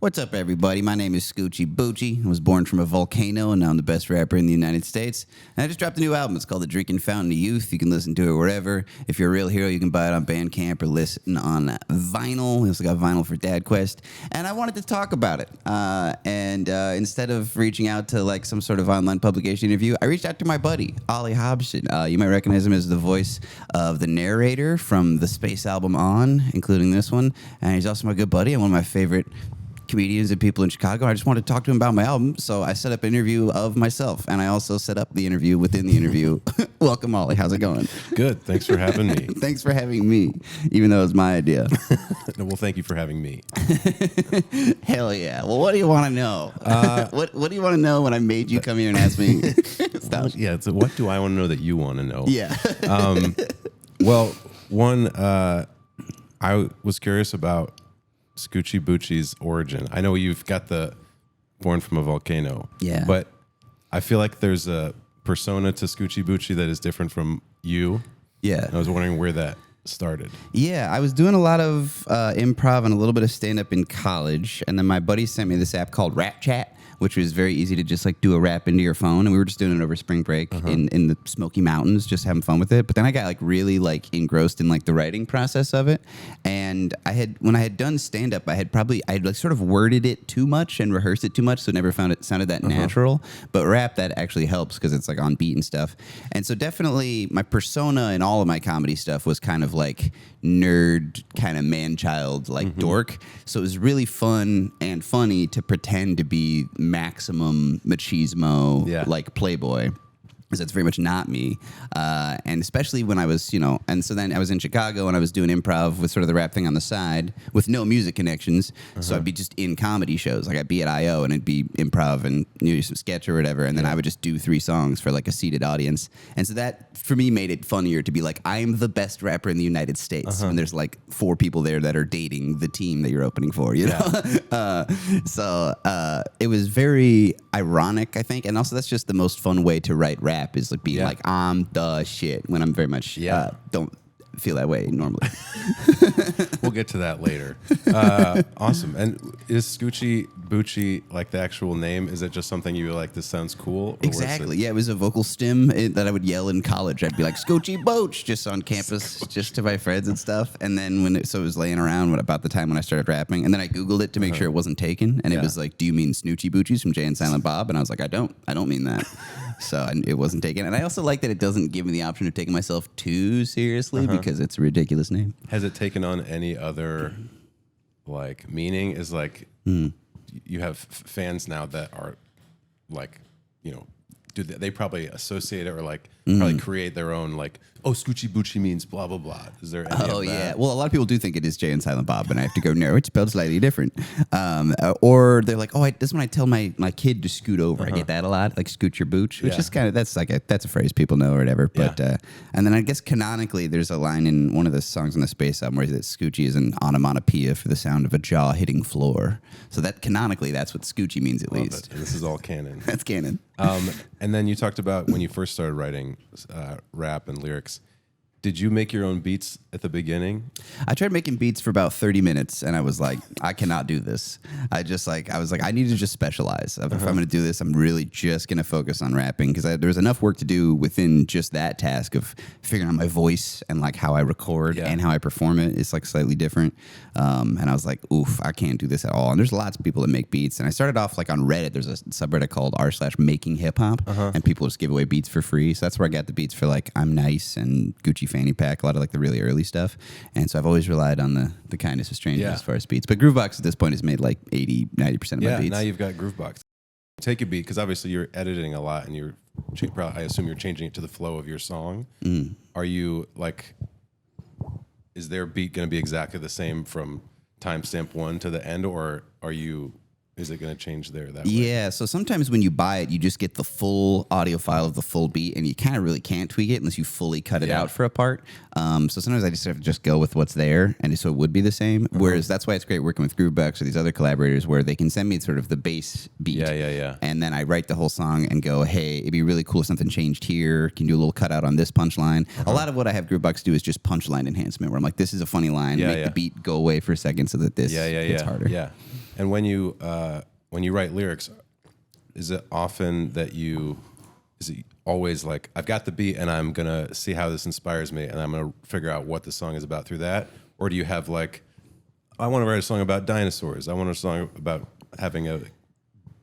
What's up, everybody? My name is Scoochie Boochie. I was born from a volcano, and now I'm the best rapper in the United States. And I just dropped a new album. It's called The Drinking Fountain of Youth. You can listen to it wherever. If you're a real hero, you can buy it on Bandcamp or listen on vinyl. We also got vinyl for Dad Quest. And I wanted to talk about it. Instead of reaching out to like some sort of online publication interview, I reached out to my buddy, Ollie Hobson. You might recognize him as the voice of the narrator from the Space album On, including this one. And he's also my good buddy and one of my favorite comedians and people in Chicago. I just wanted to talk to him about my album, so I set up an interview of myself, and I also set up the interview within the interview. Welcome, Ollie. How's it going? Good. Thanks for having me. Thanks for having me, even though it's my idea. No, well, thank you for having me. Hell yeah. Well, what do you want to know? What do you want to know when I made you come here and ask me? What, yeah. So what do I want to know that you want to know? Yeah. Well, one, I was curious about Scoochie Boochie's origin. I know you've got the born from a volcano. Yeah. But I feel like there's a persona to Scoochie Boochie that is different from you. Yeah. And I was wondering where that started. Yeah, I was doing a lot of improv and a little bit of stand-up in college, and then my buddy sent me this app called Rap Chat, which was very easy to just like do a rap into your phone, and we were just doing it over spring break in the Smoky Mountains, just having fun with it. But then I got like really like engrossed in like the writing process of it, and when I had done stand up, I had like sort of worded it too much and rehearsed it too much, so never found it sounded that natural. But rap, that actually helps because it's like on beat and stuff. And so definitely my persona in all of my comedy stuff was kind of like nerd, kind of man-child, like dork. So it was really fun and funny to pretend to be maximum machismo, like playboy, because that's very much not me. And especially when I was, and so then I was in Chicago and I was doing improv with sort of the rap thing on the side with no music connections. So I'd be just in comedy shows. Like I'd be at I.O. and it'd be improv and some sketch or whatever. And then I would just do 3 songs for like a seated audience. And so that for me made it funnier to be like, I'm the best rapper in the United States. And there's like 4 people there that are dating the team that you're opening for, you know? So it was very ironic, I think. And also that's just the most fun way to write rap is like being like, I'm the shit, when I'm very much don't feel that way normally. We'll get to that later. Awesome. And is Scoochie Boochie like the actual name? Is it just something you were like, this sounds cool? Exactly. Yeah, it was a vocal stim that I would yell in college. I'd be like, Scoochie Booch, just on campus, just to my friends and stuff. And then so it was laying around about the time when I started rapping. And then I Googled it to make sure it wasn't taken. And it was like, do you mean Snoochie Boochies from Jay and Silent Bob? And I was like, I don't mean that. So it wasn't taken. And I also like that it doesn't give me the option of taking myself too seriously because it's a ridiculous name. Has it taken on any other like meaning? Is like you have fans now that are like, do they probably associate it or like probably create their own like, oh, Scoochie Boochie means blah, blah, blah. Is there any of that? Yeah. Well, a lot of people do think it is Jay and Silent Bob, and I have to go, no, it's spelled slightly different. Or they're like, oh, this is when I tell my kid to scoot over. I get that a lot, like scoot your booch, which is kind of, that's a phrase people know or whatever. But and then I guess canonically, there's a line in one of the songs on the Space album where that Scoochie is an onomatopoeia for the sound of a jaw hitting floor. So that canonically, that's what Scoochie means at least. This is all canon. That's canon. And then you talked about when you first started writing rap and lyrics. Did you make your own beats at the beginning? I tried making beats for about 30 minutes, and I was like, I cannot do this. I was like, I need to just specialize. If I'm going to do this, I'm really just going to focus on rapping, because there was enough work to do within just that task of figuring out my voice and like how I record and how I perform it. It's like slightly different. And I was like, oof, I can't do this at all. And there's lots of people that make beats. And I started off like on Reddit. There's a subreddit called r/making hip hop, and people just give away beats for free. So that's where I got the beats for like I'm Nice and Gucci Fanny Pack, a lot of like the really early stuff. And so I've always relied on the kindness of strangers as far as beats. But Groovebox at this point has made like 80-90% of my beats. Now you've got Groovebox. Take a beat, because obviously you're editing a lot, and I assume you're changing it to the flow of your song. Are you like, is their beat going to be exactly the same from timestamp 1 to the end, or is it going to change there that way? Yeah, so sometimes when you buy it, you just get the full audio file of the full beat, and you kind of really can't tweak it unless you fully cut it out for a part. So sometimes I just have to just go with what's there, and so it would be the same. Whereas that's why it's great working with Groovebox or these other collaborators where they can send me sort of the bass beat. And then I write the whole song and go, hey, it'd be really cool if something changed here. Can you do a little cutout on this punchline? A lot of what I have Groovebox do is just punchline enhancement, where I'm like, this is a funny line. Make the beat go away for a second so that this gets harder. And when you write lyrics, is it often that is it always like, I've got the beat and I'm going to see how this inspires me and I'm going to figure out what the song is about through that? Or do you have like, I want to write a song about dinosaurs. I want a song about having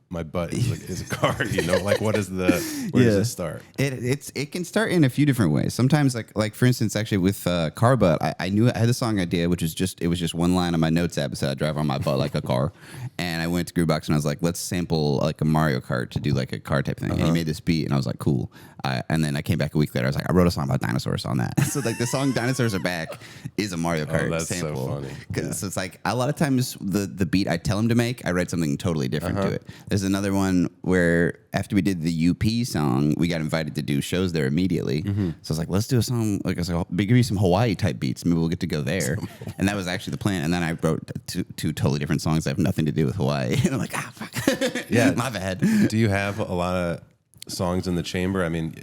my butt is a car, like where does it start? It can start in a few different ways. Sometimes like for instance, actually with car butt, I knew I had the song idea, which is it was just one line on my notes app that said I drive on my butt like a car. And I went to Groovebox and I was like, let's sample like a Mario Kart to do like a car type thing. And he made this beat and I was like, cool. And then I came back a week later. I was like, I wrote a song about dinosaurs on that. So like the song "Dinosaurs Are Back" is a Mario Kart that's sample. so funny. Because it's like a lot of times the beat I tell him to make, I write something totally different to it. There's another one where after we did the UP song, we got invited to do shows there immediately. So I was like, let's do a song. Like I was like, give me some Hawaii type beats. Maybe we'll get to go there. And that was actually the plan. And then I wrote two totally different songs that have nothing to do with Hawaii. And I'm like, fuck. Yeah, my bad. Do you have a lot of songs in the chamber? I mean,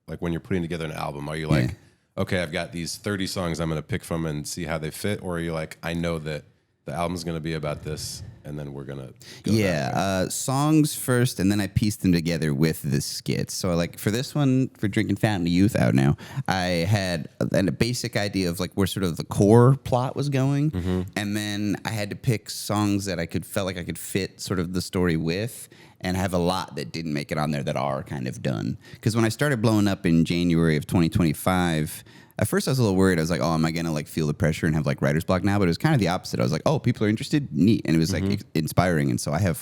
like when you're putting together an album, are you like, okay, I've got these 30 songs I'm going to pick from and see how they fit? Or are you like, I know that the album's going to be about this, and then we're going to go songs first, and then I pieced them together with the skits. So like for this one, for Drinking Fountain of Youth out now, I had a basic idea of like where sort of the core plot was going, and then I had to pick songs that felt like I could fit sort of the story with, and have a lot that didn't make it on there that are kind of done. Because when I started blowing up in January of 2025, at first I was a little worried. I was like, oh, am I going to like feel the pressure and have like writer's block now? But it was kind of the opposite. I was like, oh, people are interested? Neat. And it was like inspiring. And so I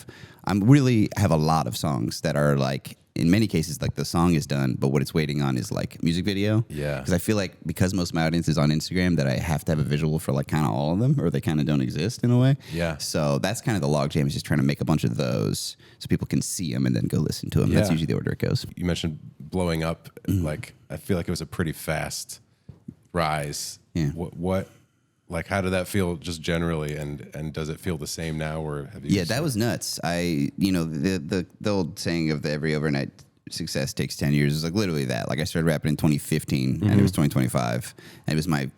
really have a lot of songs that are like, in many cases, like the song is done, but what it's waiting on is like music video. Yeah. Because I feel like because most of my audience is on Instagram, that I have to have a visual for like kind of all of them, or they kind of don't exist in a way. Yeah. So that's kind of the logjam, is just trying to make a bunch of those so people can see them and then go listen to them. Yeah. That's usually the order it goes. You mentioned blowing up. Like, I feel like it was a pretty fast rise. Yeah. What like, how did that feel just generally, and does it feel the same now, or have you? Yeah, that was nuts. The old saying of the every overnight success takes 10 years is like literally that. Like I started rapping in 2015 and it was 2025, and it was my,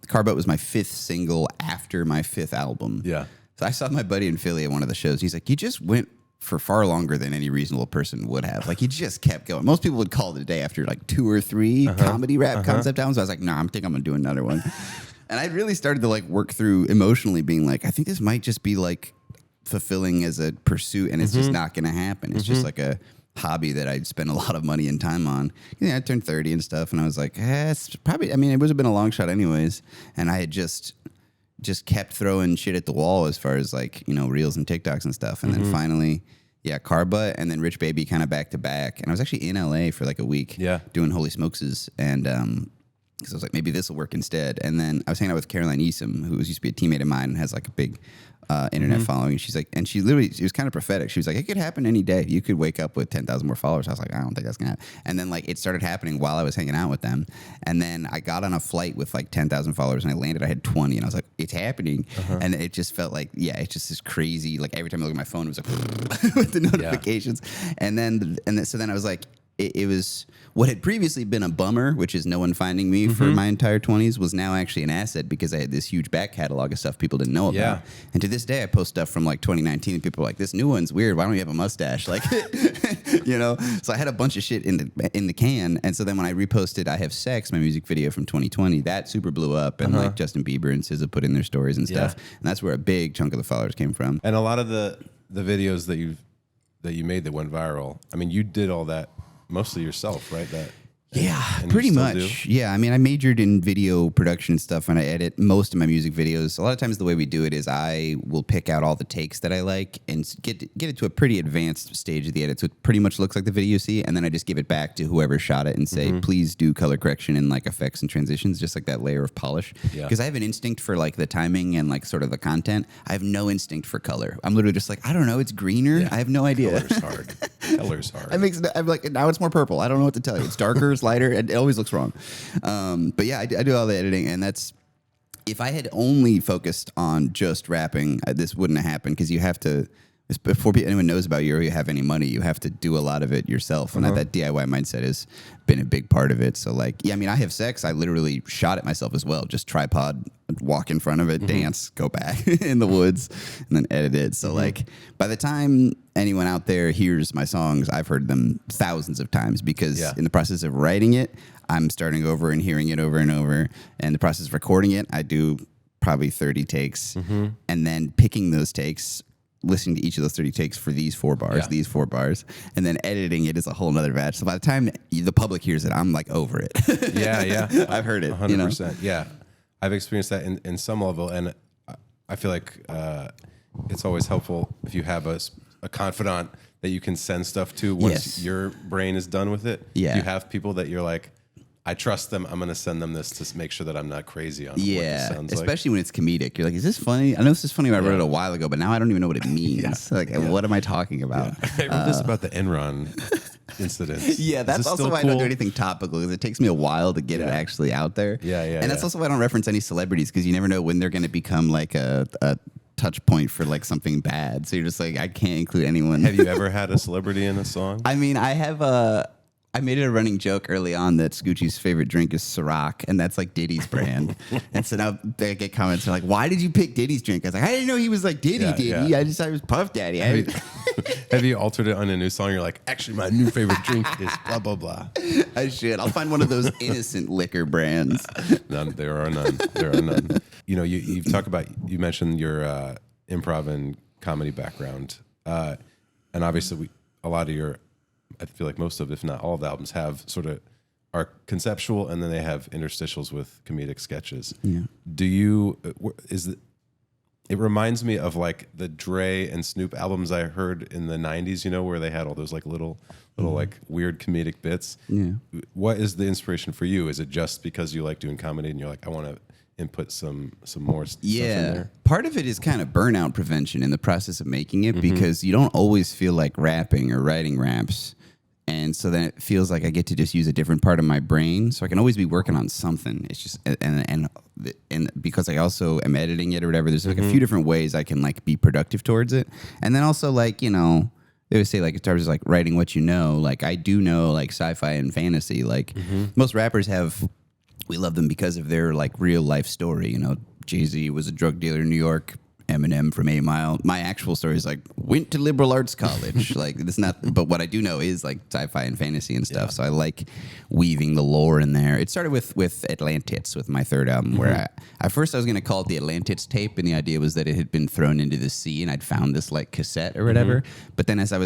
Car Boat was my 5th single after my 5th album. Yeah. So I saw my buddy in Philly at one of the shows. He's like, you just went for far longer than any reasonable person would have. Like, he just kept going. Most people would call it a day after like 2 or 3 comedy rap concept albums. I was like, nah, I think I'm gonna do another one. And I really started to like work through emotionally being like, I think this might just be like fulfilling as a pursuit, and it's just not gonna happen. It's just like a hobby that I'd spend a lot of money and time on. I turned 30 and stuff, and I was like, it's probably, it would have been a long shot anyways. And I had just kept throwing shit at the wall as far as like, reels and TikToks and stuff. And then finally, Car Butt and then Rich Baby kind of back to back. And I was actually in LA for like a week doing Holy Smokeses. And because I was like, maybe this will work instead. And then I was hanging out with Caroline Easom, who used to be a teammate of mine and has like a big internet following. She's like, and she was kind of prophetic. She was like, it could happen any day. You could wake up with 10,000 more followers. I was like, I don't think that's gonna happen. And then like it started happening while I was hanging out with them. And then I got on a flight with like 10,000 followers, and I landed. I had 20, and I was like, it's happening. And it just felt like, it's just this crazy. Like every time I look at my phone, it was like with the notifications. And then so then I was like, it was what had previously been a bummer, which is no one finding me for my entire 20s, was now actually an asset, because I had this huge back catalog of stuff people didn't know about. Yeah. And to this day, I post stuff from like 2019, and people are like, this new one's weird. Why don't you have a mustache? Like, So I had a bunch of shit in the can. And so then when I reposted I Have Sex, my music video from 2020, that super blew up. And like Justin Bieber and SZA put in their stories and stuff. And that's where a big chunk of the followers came from. And a lot of the videos that you made that went viral, you did all that mostly yourself, right? And pretty much. Do? Yeah, I majored in video production stuff, and I edit most of my music videos. A lot of times the way we do it is I will pick out all the takes that I like and get it to a pretty advanced stage of the edit, so it pretty much looks like the video you see, and then I just give it back to whoever shot it and say, please do color correction and like effects and transitions, just like that layer of polish. Because I have an instinct for like the timing and like sort of the content. I have no instinct for color. I'm literally just like, I don't know, it's greener. Yeah. I have no idea. Color's hard. I'm like, now it's more purple. I don't know what to tell you. It's darker. Lighter, it always looks wrong. But I do all the editing, and that's, if I had only focused on just rapping, this wouldn't have happened, because you have to before anyone knows about you or you have any money, you have to do a lot of it yourself. And that DIY mindset has been a big part of it. So like, yeah, I mean, I have sex. I literally shot it myself as well. Just tripod, walk in front of it, dance, go back in the woods, and then edit it. So like, by the time anyone out there hears my songs, I've heard them thousands of times because in the process of writing it, I'm starting over and hearing it over and over. And the process of recording it, I do probably 30 takes, and then picking those takes, listening to each of those 30 takes for these 4 bars, and then editing it is a whole nother batch. So by the time the public hears it, I'm like over it. Yeah. I've heard it. 100%. Yeah. I've experienced that in some level. And I feel like it's always helpful if you have a confidant that you can send stuff to once your brain is done with it. Yeah. You have people that you're like, I trust them. I'm going to send them this to make sure that I'm not crazy on what this sounds especially when it's comedic. You're like, is this funny? I know this is funny when I wrote it a while ago, but now I don't even know what it means. What am I talking about? I wrote this about the Enron incident. Yeah, that's also why I don't do anything topical, because it takes me a while to get it actually out there. And that's also why I don't reference any celebrities, because you never know when they're going to become like a touch point for like something bad. So you're just like, I can't include anyone. Have you ever had a celebrity in a song? I mean, I made it a running joke early on that Scoochie's favorite drink is Ciroc, and that's like Diddy's brand. And so now they get comments like, "Why did you pick Diddy's drink?" I was like, "I didn't know he was like Diddy. I just thought he was Puff Daddy." Have you altered it on a new song? You're like, actually, my new favorite drink is blah blah blah. I should. I'll find one of those innocent liquor brands. None. There are none. You know, you talk about. You mentioned your improv and comedy background, and obviously, a lot of your. I feel like most of, if not all of the albums are conceptual, and then they have interstitials with comedic sketches. Yeah. It reminds me of like the Dre and Snoop albums I heard in the 90s, you know, where they had all those like little like weird comedic bits. Yeah. What is the inspiration for you? Is it just because you like doing comedy and you're like, I want to input some more stuff in there? Part of it is kind of burnout prevention in the process of making it, because you don't always feel like rapping or writing raps. And so then it feels like I get to just use a different part of my brain, so I can always be working on something. It's just and because I also am editing it or whatever, there's like a few different ways I can like be productive towards it. And then also like, you know, they always say like in terms of like writing what you know, like I do know like sci-fi and fantasy. Like most rappers we love them because of their like real life story. You know, Jay-Z was a drug dealer in New York. Eminem from 8 Mile. My actual story is like went to liberal arts college. Like it's not, but what I do know is like sci-fi and fantasy and stuff. So I like weaving the lore in there. It started with Atlantis, with my third album, where at first I was going to call it the Atlantis tape, and the idea was that it had been thrown into the sea, and I'd found this like cassette or whatever. But then as I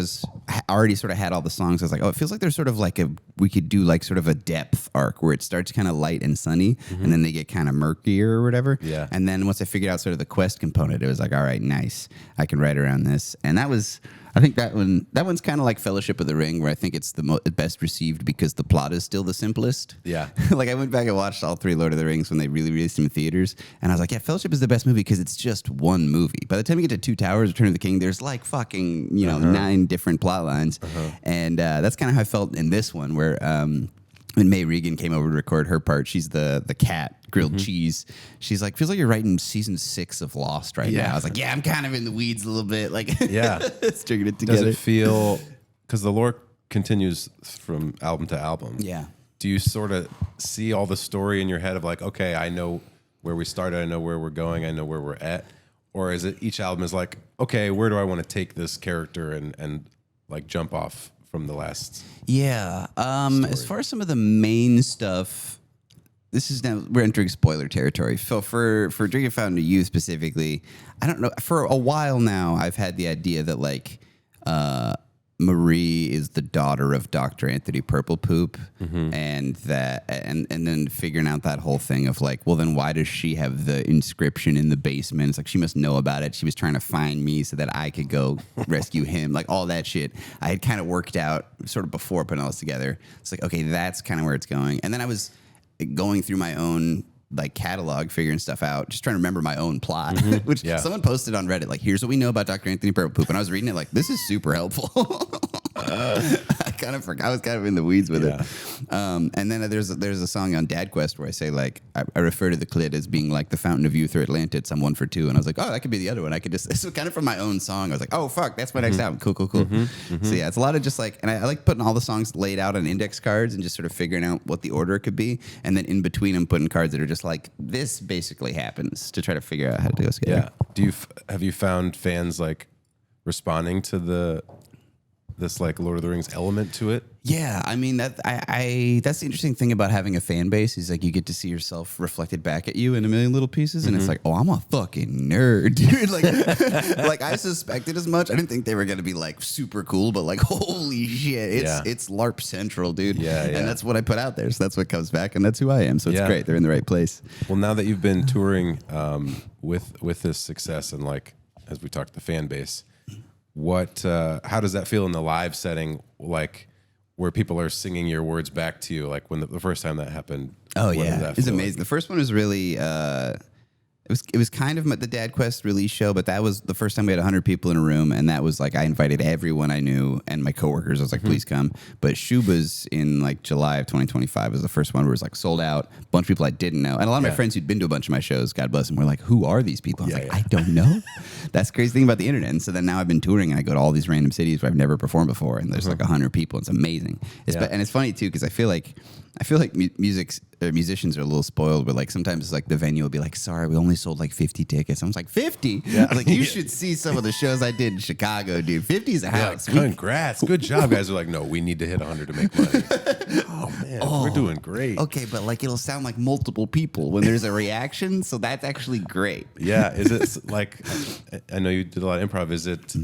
already sort of had all the songs, I was like, oh, it feels like there's sort of like we could do like sort of a depth arc where it starts kind of light and sunny, and then they get kind of murkier or whatever. Yeah. And then once I figured out sort of the quest component, it was like, all right, nice, I can write around this. And that was, I think that one's kind of like Fellowship of the Ring, where I think it's the best received because the plot is still the simplest. Yeah. Like I went back and watched all 3 Lord of the Rings when they really released them in theaters, and I was like, yeah, Fellowship is the best movie because it's just one movie. By the time you get to Two Towers, Return of the King, there's like fucking 9 different plot lines. And that's kind of how I felt in this one, where when May Regan came over to record her part, she's the cat, grilled cheese. She's like, feels like you're writing season 6 of Lost right now. I was like, yeah, I'm kind of in the weeds a little bit. Like, stringing it together. Does it feel, because the lore continues from album to album. Yeah. Do you sort of see all the story in your head of like, okay, I know where we started, I know where we're going, I know where we're at? Or is it each album is like, okay, where do I want to take this character and like jump off from the last? Yeah. As far as some of the main stuff, this is now, we're entering spoiler territory. So for Drinking Fountain to You specifically, I don't know, for a while now I've had the idea that like Marie is the daughter of Dr. Anthony Purple Poop, and then figuring out that whole thing of like, well, then why does she have the inscription in the basement? It's like she must know about it. She was trying to find me so that I could go rescue him. Like all that shit I had kind of worked out sort of before putting all this together. It's like, okay, that's kind of where it's going. And then I was going through my own like catalog, figuring stuff out, just trying to remember my own plot, which someone posted on Reddit, like, here's what we know about Dr. Anthony Purple Poop. And I was reading it like, this is super helpful. I kind of forgot. I was kind of in the weeds with Yeah. it. And then there's a song on Dad Quest where I say like I refer to the clit as being like the fountain of youth or Atlantis. I'm 1 for 2, and I was like, oh, that could be the other one. I could just it's kind of from my own song. I was like, oh fuck, that's my next album. Cool. So yeah, it's a lot of just like, and I like putting all the songs laid out on index cards and just sort of figuring out what the order could be, and then in between them putting cards that are just like this basically happens to try to figure out how to go together. Yeah. Have you found fans like responding to this like Lord of the Rings element to it? Yeah, I mean that's the interesting thing about having a fan base is like you get to see yourself reflected back at you in a million little pieces, and it's like, oh, I'm a fucking nerd, dude. Like, like I suspected as much. I didn't think they were gonna be like super cool, but like, holy shit, it's LARP central, dude. Yeah. And that's what I put out there, so that's what comes back, and that's who I am. So it's great. They're in the right place. Well, now that you've been touring with this success and like as we talked, the fan base, how does that feel in the live setting, like where people are singing your words back to you, like when the first time that happened? Oh yeah, it's amazing. Like? The first one was really it was kind of the Dad Quest release show, but that was the first time we had 100 people in a room, and that was like I invited everyone I knew and my coworkers. I was like, please come. But Shuba's in like July of 2025 was the first one where it was like sold out. A bunch of people I didn't know, and a lot of my friends who'd been to a bunch of my shows, God bless them, were like, who are these people? I was like, I don't know. That's the crazy thing about the internet. And so then now I've been touring and I go to all these random cities where I've never performed before, and there's like 100 people. It's amazing. And it's funny too because I feel like musicians are a little spoiled, but like sometimes it's like the venue will be like, sorry, we only sold like 50 tickets. I was like, 50? Yeah. Like, you should see some of the shows I did in Chicago, dude. 50 is a house. Congrats. Good job, guys. Are like, no, we need to hit 100 to make money. Oh, man. We're doing great. Okay, but like it'll sound like multiple people when there's a reaction, so that's actually great. Yeah. Is it like, I know you did a lot of improv. Is it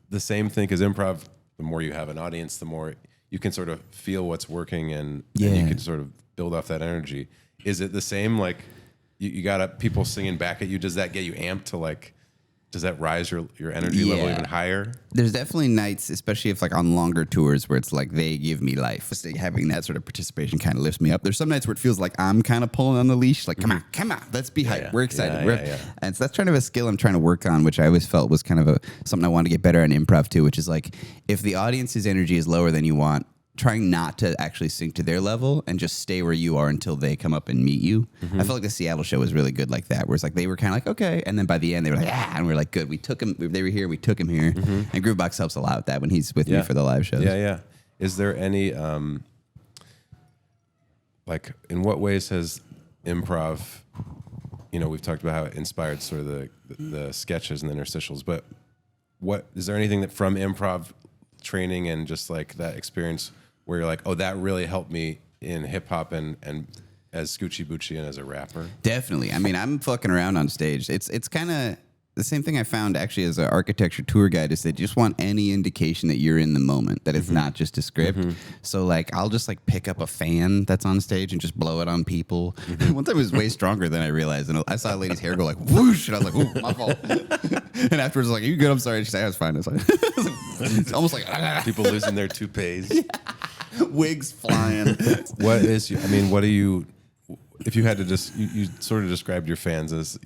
the same thing? Because improv, the more you have an audience, the more you can sort of feel what's working and you can sort of build off that energy. Is it the same? Like you got people singing back at you. Does that get you amped to like, does that rise your energy level even higher? There's definitely nights, especially if like on longer tours where it's like they give me life. Just having that sort of participation kind of lifts me up. There's some nights where it feels like I'm kind of pulling on the leash. Like, come on, let's be hyped. We're excited. And so that's kind of a skill I'm trying to work on, which I always felt was kind of something I wanted to get better at in improv too, which is like if the audience's energy is lower than you want, trying not to actually sink to their level and just stay where you are until they come up and meet you. I felt like the Seattle show was really good like that, where it's like they were kind of like, okay. And then by the end, they were like, and we're like, good. We took him. They were here. We took him here. And Groovebox helps a lot with that when he's with me for the live shows. Yeah. Is there any, like, in what ways has improv, we've talked about how it inspired sort of the sketches and the interstitials, but is there anything that from improv training and just like that experience where you're like, oh, that really helped me in hip hop and as Scoochie Boochie and as a rapper? Definitely. I mean, I'm fucking around on stage. It's kind of the same thing I found actually as an architecture tour guide is they just want any indication that you're in the moment, that it's not just a script. So like I'll just like pick up a fan that's on stage and just blow it on people. One time it was way stronger than I realized, and I saw a lady's hair go like whoosh, and I was like, ooh, my fault. And afterwards I was like, are you good? I'm sorry. She said, I was fine. It's almost like people losing their toupees. Wigs flying. What do you, if you had to just, you sort of described your fans as,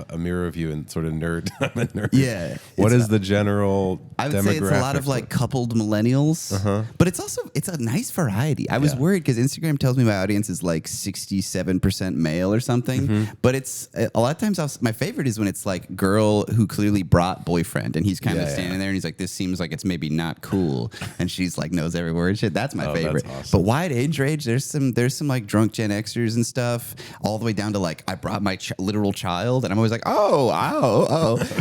a mirror of you and sort of nerd. I'm a nerd. Yeah. What is the general I would say it's a lot of like coupled millennials, but it's a nice variety. I was worried because Instagram tells me my audience is like 67% male or something, but it's a lot of times my favorite is when it's like girl who clearly brought boyfriend and he's kind of standing there and he's like, this seems like it's maybe not cool. And she's like, knows every word. Shit. That's my favorite. That's awesome. But wide age range, there's some like drunk Gen Xers and stuff. All the way down to like I brought my literal child, and I'm always like, oh.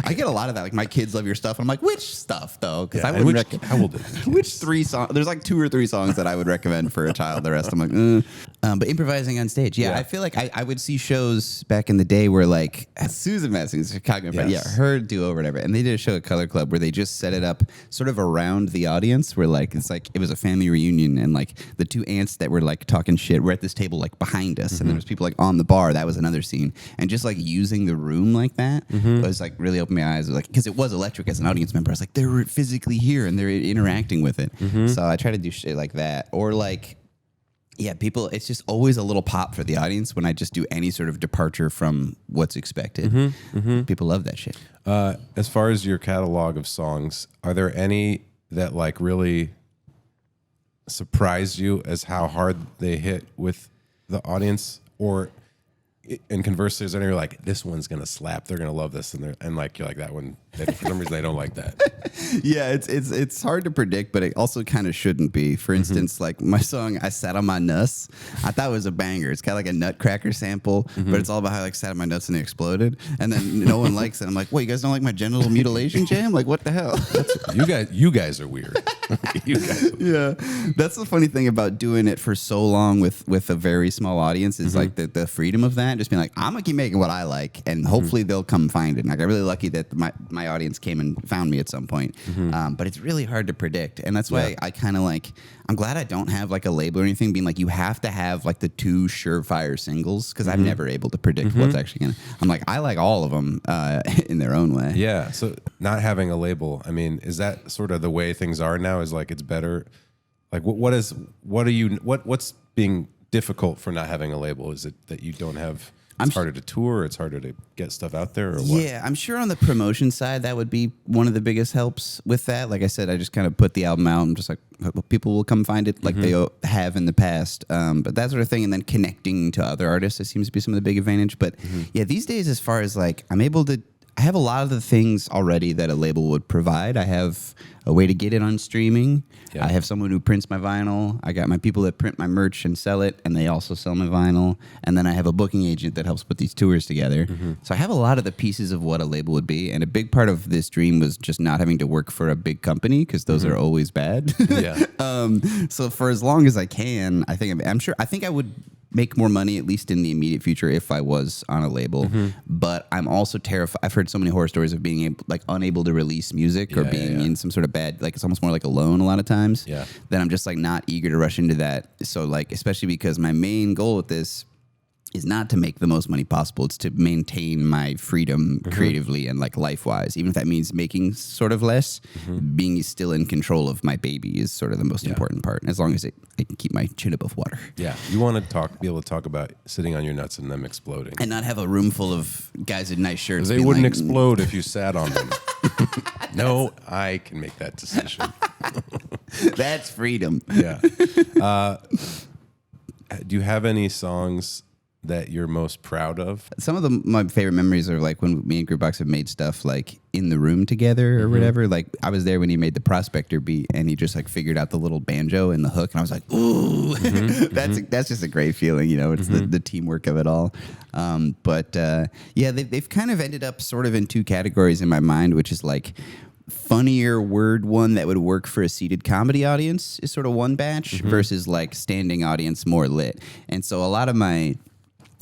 I get a lot of that. Like my kids love your stuff, and I'm like, which stuff though? Because I would how old is which 3 songs? There's like 2 or 3 songs that I would recommend for a child. The rest I'm like, but improvising on stage, I feel like I would see shows back in the day where like Susan Messing, Chicago, her duo or whatever, and they did a show at Color Club where they just set it up sort of around the audience, where like it's like it was a family reunion, and like the 2 aunts that were like talking shit were at this table like behind us, and there was people like on the bar. That was another scene, and just like using the room like that was like really opened my eyes. Like because it was electric as an audience member. I was like, they're physically here and they're interacting with it. So I try to do shit like that, or like. Yeah, people, it's just always a little pop for the audience when I just do any sort of departure from what's expected. People love that shit. As far as your catalog of songs, are there any that like really surprised you as how hard they hit with the audience, or and conversely, is there you're like, this one's gonna slap, they're gonna love this, and like you're like that one, for some reason they don't like that. Yeah, it's hard to predict, but it also kind of shouldn't be. For instance, like my song "I Sat on My Nuts," I thought it was a banger. It's kind of like a Nutcracker sample, but it's all about how I like sat on my nuts and they exploded, and then no one likes it. I'm like, what? You guys don't like my genital mutilation jam? Like, what the hell? You guys are weird. You guys. Yeah, that's the funny thing about doing it for so long with a very small audience is like the freedom of that. Just being like, I'm gonna keep making what I like, and hopefully they'll come find it. And I got really lucky that my audience came and found me at some point. But it's really hard to predict, and that's why I kind of like. I'm glad I don't have like a label or anything being like you have to have like the 2 surefire singles because I'm never able to predict what's actually gonna. I'm like I like all of them in their own way. Yeah. So not having a label, I mean, is that sort of the way things are now? Is like it's better. Like what's being difficult for not having a label? Is it that you don't have? It's harder to tour. It's harder to get stuff out there. Or what? Yeah, I'm sure on the promotion side that would be one of the biggest helps with that. Like I said, I just kind of put the album out and just like people will come find it like they have in the past. But that sort of thing, and then connecting to other artists, it seems to be some of the big advantage. But yeah, these days, as far as like I have a lot of the things already that a label would provide. I have a way to get it on streaming. Yeah. I have someone who prints my vinyl. I got my people that print my merch and sell it, and they also sell my vinyl. And then I have a booking agent that helps put these tours together. So I have a lot of the pieces of what a label would be. And a big part of this dream was just not having to work for a big company because those are always bad. Yeah. So for as long as I can, I think I would make more money, at least in the immediate future, if I was on a label. But I'm also terrified. I've heard so many horror stories of being unable to release music or being in some sort of bad, like it's almost more like a loan a lot of times. Yeah. That I'm just like not eager to rush into that. So like, especially because my main goal with this is not to make the most money possible. It's to maintain my freedom creatively and like life-wise. Even if that means making sort of less, being still in control of my baby is sort of the most important part. As long as I can keep my chin above water. Yeah. You want to be able to talk about sitting on your nuts and them exploding. And not have a room full of guys in nice shirts. They wouldn't explode if you sat on them. No, I can make that decision. That's freedom. Yeah. Do you have any songs that you're most proud of? Some of my favorite memories are like when me and Groupbox have made stuff like in the room together or whatever. Like I was there when he made the Prospector beat and he just like figured out the little banjo and the hook and I was like, ooh, that's just a great feeling, you know. It's the teamwork of it all. Yeah, they've kind of ended up sort of in 2 categories in my mind, which is like funnier word one that would work for a seated comedy audience is sort of one batch versus like standing audience more lit. And so a lot of my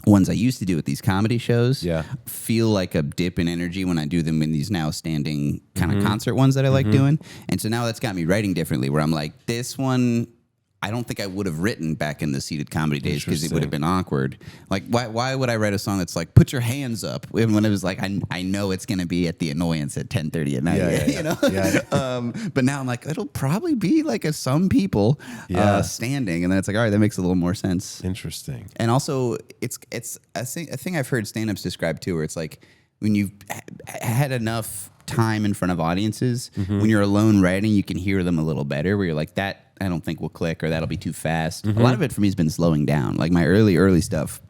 ones I used to do at these comedy shows feel like a dip in energy when I do them in these now standing kind of concert ones that I like doing. And so now that's got me writing differently where I'm like, this one I don't think I would have written back in the seated comedy days because it would have been awkward. Like, why would I write a song that's like, put your hands up when it was like, I know it's going to be at the Annoyance at 10:30 at night, you know? But now I'm like, it'll probably be like some people standing. And then it's like, all right, that makes a little more sense. Interesting. And also, it's a thing I've heard stand-ups describe too, where it's like, when you've had enough time in front of audiences, when you're alone writing, you can hear them a little better, where you're like, that I don't think will click or that'll be too fast. A lot of it for me has been slowing down. Like my early stuff,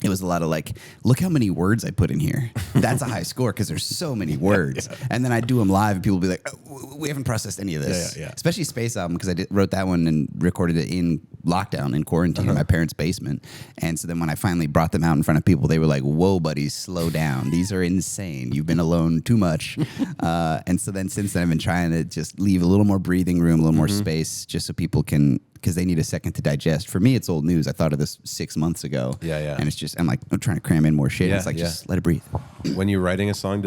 it was a lot of like, look how many words I put in here. That's a high score because there's so many words. And then I do them live and people will be like, oh, we haven't processed any of this. Especially Space Album because I wrote that one and recorded it in lockdown, in quarantine, in my parents' basement. And so then when I finally brought them out in front of people, they were like, whoa, buddies, slow down. These are insane. You've been alone too much. And so then since then I've been trying to just leave a little more breathing room, a little more space just so people can, because they need a second to digest. For me, it's old news. I thought of this 6 months ago. And it's just, I'm like, I'm trying to cram in more shit. It's like, just let it breathe. When you're writing a song,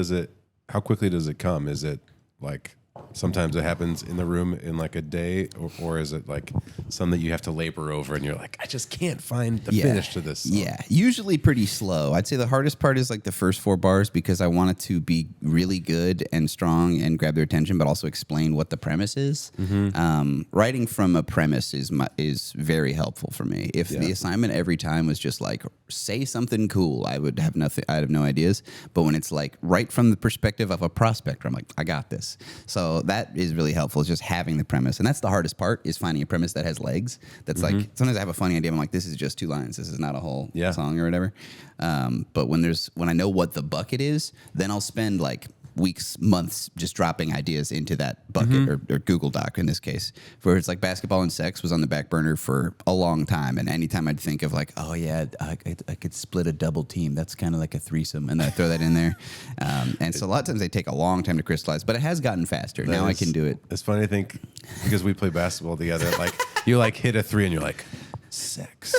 how quickly does it come? Is it like, sometimes it happens in the room in like a day, or is it like something that you have to labor over and you're like, I just can't find the finish to this song? Yeah, usually pretty slow. I'd say the hardest part is like the first 4 bars because I want it to be really good and strong and grab their attention, but also explain what the premise is. Writing from a premise is very helpful for me. If the assignment every time was just like, say something cool, I'd have no ideas. But when it's like right from the perspective of a prospector, I'm like, I got this. So So that is really helpful. Is just having the premise, and that's the hardest part. Is finding a premise that has legs. That's like sometimes I have a funny idea. I'm like, this is just 2 lines. This is not a whole song or whatever. But when I know what the bucket is, then I'll spend like weeks, months just dropping ideas into that bucket or Google Doc in this case, where it's like basketball and sex was on the back burner for a long time. And anytime I'd think of like, oh yeah, I could split a double team. That's kind of like a threesome. And I throw that in there. And so a lot of times they take a long time to crystallize, but it has gotten faster. Now I can do it. It's funny to think because we play basketball together, like you like hit a 3 and you're like, sex.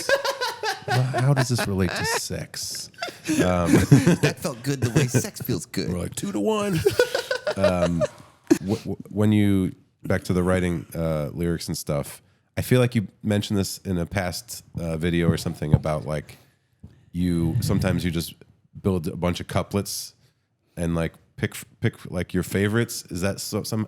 Well, how does this relate to sex? That felt good the way sex feels good. We're like 2 to 1. When you back to the writing lyrics and stuff, I feel like you mentioned this in a past video or something about like sometimes you just build a bunch of couplets and like pick like your favorites. Is that some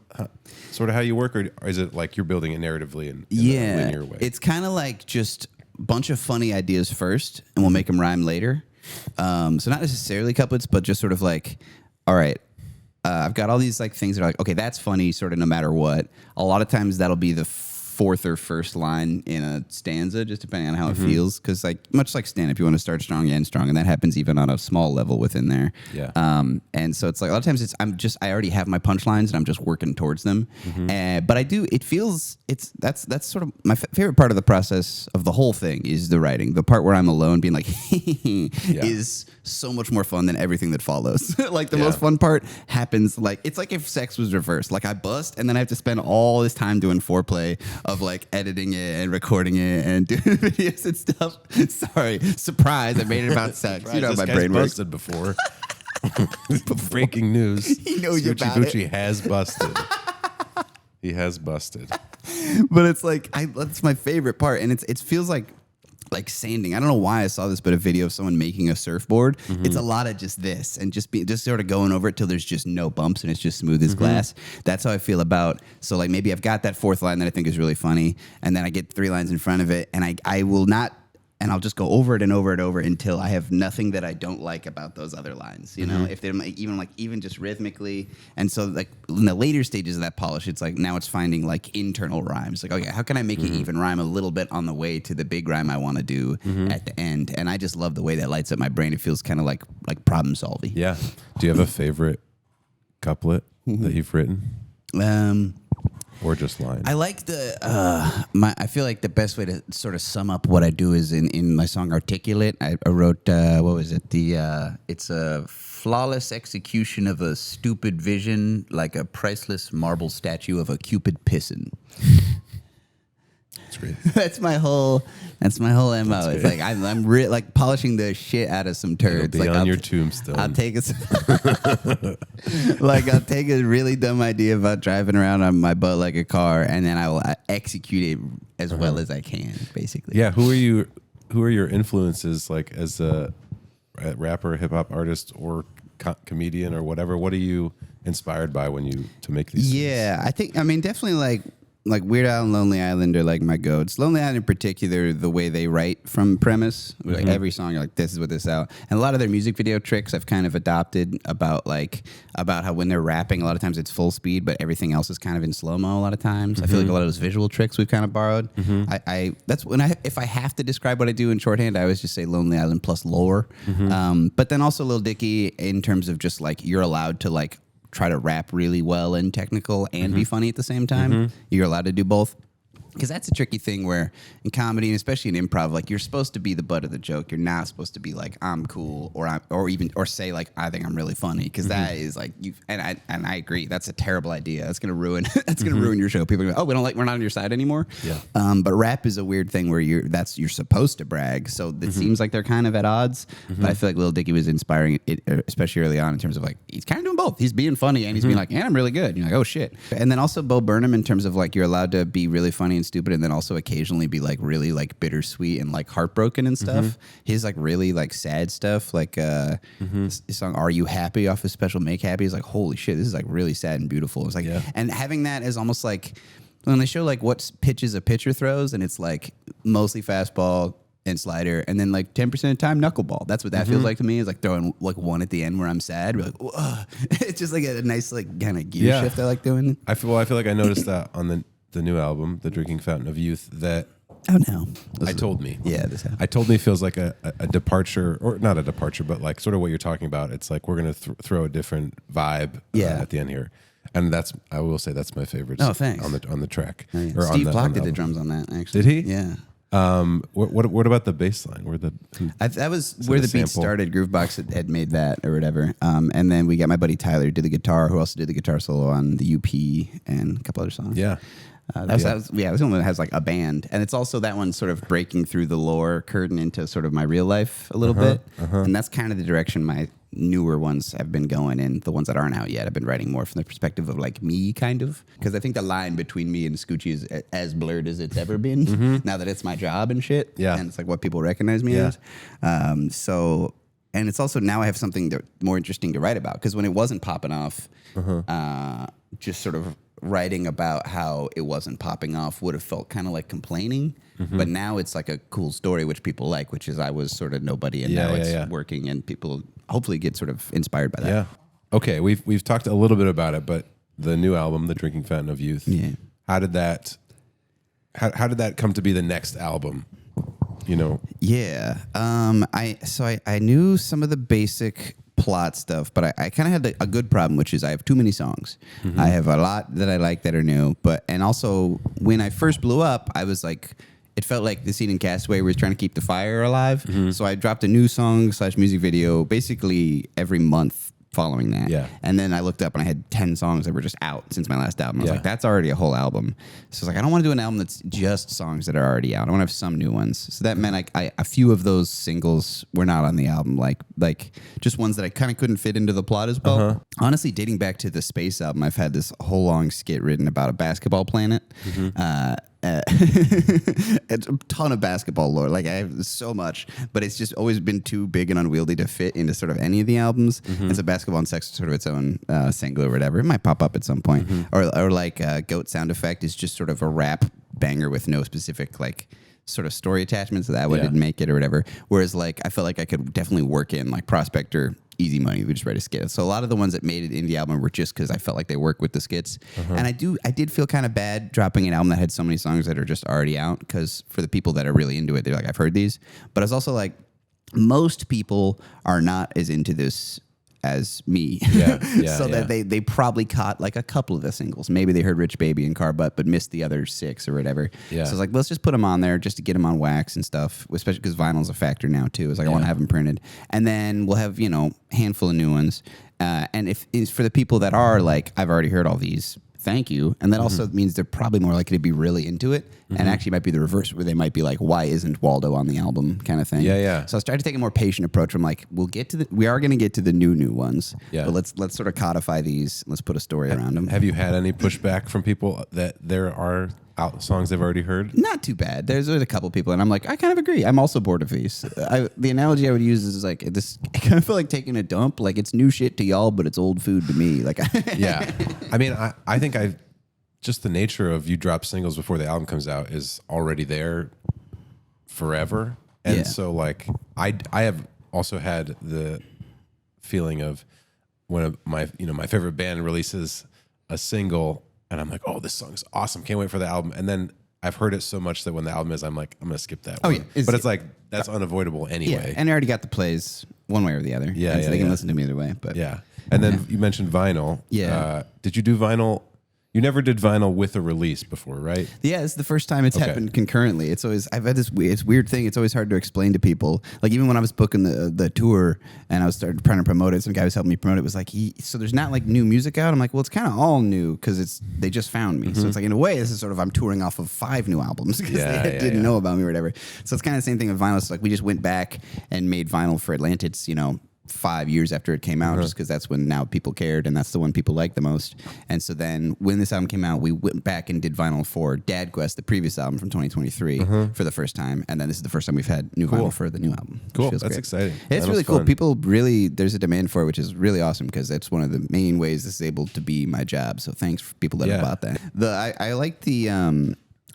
sort of how you work, or is it like you're building it narratively in a linear way? It's kind of like just bunch of funny ideas first, and we'll make them rhyme later. So not necessarily couplets, but just sort of like, all right, I've got all these like things that are like, okay, that's funny, sort of no matter what. A lot of times that'll be the 4th or 1st line in a stanza, just depending on how it feels. Because like much like stand-up, you want to start strong, you end strong, and that happens even on a small level within there. Yeah. And so it's like a lot of times I already have my punchlines and I'm just working towards them. But that's sort of my favorite part of the process of the whole thing is the writing. The part where I'm alone being like is so much more fun than everything that follows. Like the most fun part happens like it's like if sex was reversed. Like I bust and then I have to spend all this time doing foreplay of like editing it and recording it and doing videos and stuff. Sorry, surprise! I made it about sex. Surprise, you know this my guy's brain works. busted before. Breaking news. He knows Scoochie about Boochie it. has busted. He has busted. But it's like that's my favorite part, and it feels like sanding. I don't know why I saw this, but a video of someone making a surfboard. It's a lot of just this and just sort of going over it till there's just no bumps and it's just smooth as glass. That's how I feel about. So like maybe I've got that 4th line that I think is really funny, and then I get 3 lines in front of it, and I will not. And I'll just go over it and over it over until I have nothing that I don't like about those other lines. You know, if they're even just rhythmically. And so like in the later stages of that polish, it's like now it's finding like internal rhymes. Like, okay, how can I make it even rhyme a little bit on the way to the big rhyme I want to do at the end? And I just love the way that lights up my brain. It feels kind of like problem solving. Yeah. Do you have a favorite couplet that you've written? Or just line? I like I feel like the best way to sort of sum up what I do is in my song Articulate. I wrote, what was it? It's a flawless execution of a stupid vision, like a priceless marble statue of a Cupid pissin'. That's great. That's my whole MO. It's like I'm like polishing the shit out of some turds. It'll be like on your tombstone. I'll take I'll take a really dumb idea about driving around on my butt like a car, and then I will execute it as well as I can, basically. Yeah. Who are your influences, like as a rapper, hip hop artist, or comedian, or whatever? What are you inspired by to make these? Yeah, I mean, definitely like Weird Al and Lonely Island are like my goats. Lonely Island in particular, the way they write from premise, like every song you're like, this is what this is out. And a lot of their music video tricks I've kind of adopted about how when they're rapping, a lot of times it's full speed, but everything else is kind of in slow-mo a lot of times. I feel like a lot of those visual tricks we've kind of borrowed. That's when if I have to describe what I do in shorthand, I always just say Lonely Island plus lore. But then also Lil Dicky in terms of just like you're allowed to like try to rap really well and technical and be funny at the same time. You're allowed to do both. Because that's a tricky thing where in comedy and especially in improv, like you're supposed to be the butt of the joke. You're not supposed to be like I'm cool or say like I think I'm really funny, because that is like you and I agree that's a terrible idea. That's gonna ruin ruin your show. People are gonna we're not on your side anymore. Yeah. But rap is a weird thing where you're supposed to brag. So it seems like they're kind of at odds. But I feel like Lil Dicky was inspiring it, especially early on in terms of like he's kind of doing both. He's being funny and he's being like, and I'm really good. And you're like, oh shit. And then also Bo Burnham in terms of like you're allowed to be really funny and stupid, and then also occasionally be like really like bittersweet and like heartbroken and stuff. His like really like sad stuff, like his song "Are You Happy" off his special "Make Happy" is like, holy shit, this is like really sad and beautiful. It's like, and having that is almost like when they show like what pitches a pitcher throws, and it's like mostly fastball and slider, and then like 10% of the time knuckleball. That's what that feels like to me. Is like throwing like one at the end where I'm sad. We're like, whoa. It's just like a nice like kind of gear shift I like doing. I feel like I noticed that on the new album, The Drinking Fountain of Youth, that oh no, this told me it feels like a departure, or not a departure, but like sort of what you're talking about. It's like we're gonna throw a different vibe at the end here. And I will say that's my favorite. Oh, thanks. On the track. Oh, yeah. Steve Block did the drums on that. Actually, did he? Yeah. What about the bass line? That was where the beat started. Groovebox had made that or whatever. And then we got my buddy Tyler who did the guitar, who also did the guitar solo on the UP and a couple other songs. Yeah. That was the one that has like a band, and it's also that one sort of breaking through the lore curtain into sort of my real life a little bit, and that's kind of the direction my newer ones have been going in. The ones that aren't out yet, I've been writing more from the perspective of like me, kind of, because I think the line between me and Scoochie is as blurred as it's ever been. Now that it's my job and shit, and it's like what people recognize me as. So, and it's also now I have something more interesting to write about, because when it wasn't popping off, just sort of writing about how it wasn't popping off would have felt kind of like complaining, but now it's like a cool story which people like, which is I was sort of nobody, and now it's working, and people hopefully get sort of inspired by that. Yeah. Okay, we've talked a little bit about it, but the new album, The Drinking Fountain of Youth. Yeah. How did that come to be the next album? You know. Yeah. I knew some of the basic plot stuff, but I kind of had a good problem, which is I have too many songs. I have a lot that I like that are new, and also when I first blew up, I was like, it felt like the scene in Castaway where he's trying to keep the fire alive. So I dropped a new song / music video basically every month following that. Yeah. And then I looked up and I had 10 sones that were just out since my last album. I was like, that's already a whole album. So I was like, I don't want to do an album that's just songs that are already out. I want to have some new ones. So that meant a few of those singles were not on the album, like just ones that I kind of couldn't fit into the plot as well. Honestly, dating back to the Space album, I've had this whole long skit written about a basketball planet. It's a ton of basketball lore. Like I have so much, but it's just always been too big and unwieldy to fit into sort of any of the albums. It's a basketball and sex, sort of its own single or whatever. It might pop up at some point. Or like Goat Sound Effect is just sort of a rap banger with no specific like sort of story attachment, so that one didn't make it or whatever. Whereas like I felt like I could definitely work in like Prospector, Easy Money, we just write a skit. So a lot of the ones that made it in the album were just because I felt like they work with the skits. And I did feel kind of bad dropping an album that had so many songs that are just already out, because for the people that are really into it, they're like, I've heard these. But it's also like, most people are not as into this as me. That they probably caught like a couple of the singles. Maybe they heard Rich Baby and Car Butt, but missed the other 6 or whatever. So I was like, let's just put them on there just to get them on wax and stuff, especially because vinyl's a factor now too. It's like, I want to have them printed. And then we'll have, handful of new ones. And if it's for the people that are like, I've already heard all these, thank you. And that also means they're probably more likely to be really into it. And actually might be the reverse, where they might be like, why isn't Waldo on the album kind of thing. So I was trying to take a more patient approach. I'm like, we are going to get to the new ones. But let's sort of codify these. Let's put a story around them. Have you had any pushback from people that there are out songs they've already heard? Not too bad. There's a couple people, and I'm like, I kind of agree. I'm also bored of these. The analogy I would use is like this. I kind of feel like taking a dump. Like it's new shit to y'all, but it's old food to me. Like, I mean, I think just the nature of you drop singles before the album comes out is already there forever, and so like I have also had the feeling of when my favorite band releases a single, and I'm like, oh, this song's awesome, can't wait for the album. And then I've heard it so much that when the album is, I'm like, I'm gonna skip that one. But it's like that's unavoidable anyway. And I already got the plays one way or the other. So they can listen to me either way. But and then you mentioned vinyl. Did you do vinyl? You never did vinyl with a release before, right? Yeah, it's the first time it's happened concurrently. I've had this weird thing. It's always hard to explain to people. Like even when I was booking the tour and I was started trying to promote it, some guy was helping me promote it. Was like, so there's not like new music out. I'm like, well, it's kind of all new because they just found me. So it's like in a way, this is sort of I'm touring off of 5 new albums because they didn't know about me or whatever. So it's kind of the same thing with vinyl. It's like we just went back and made vinyl for Atlantis, 5 years after it came out, just because that's when now people cared and that's the one people liked the most. And so then when this album came out, we went back and did vinyl for Dad Quest, the previous album from 2023, for the first time. And then this is the first time we've had new vinyl for the new album. Cool. That's exciting. It's really cool. People really, there's a demand for it, which is really awesome because that's one of the main ways this is able to be my job. So thanks for people that have bought that. I like the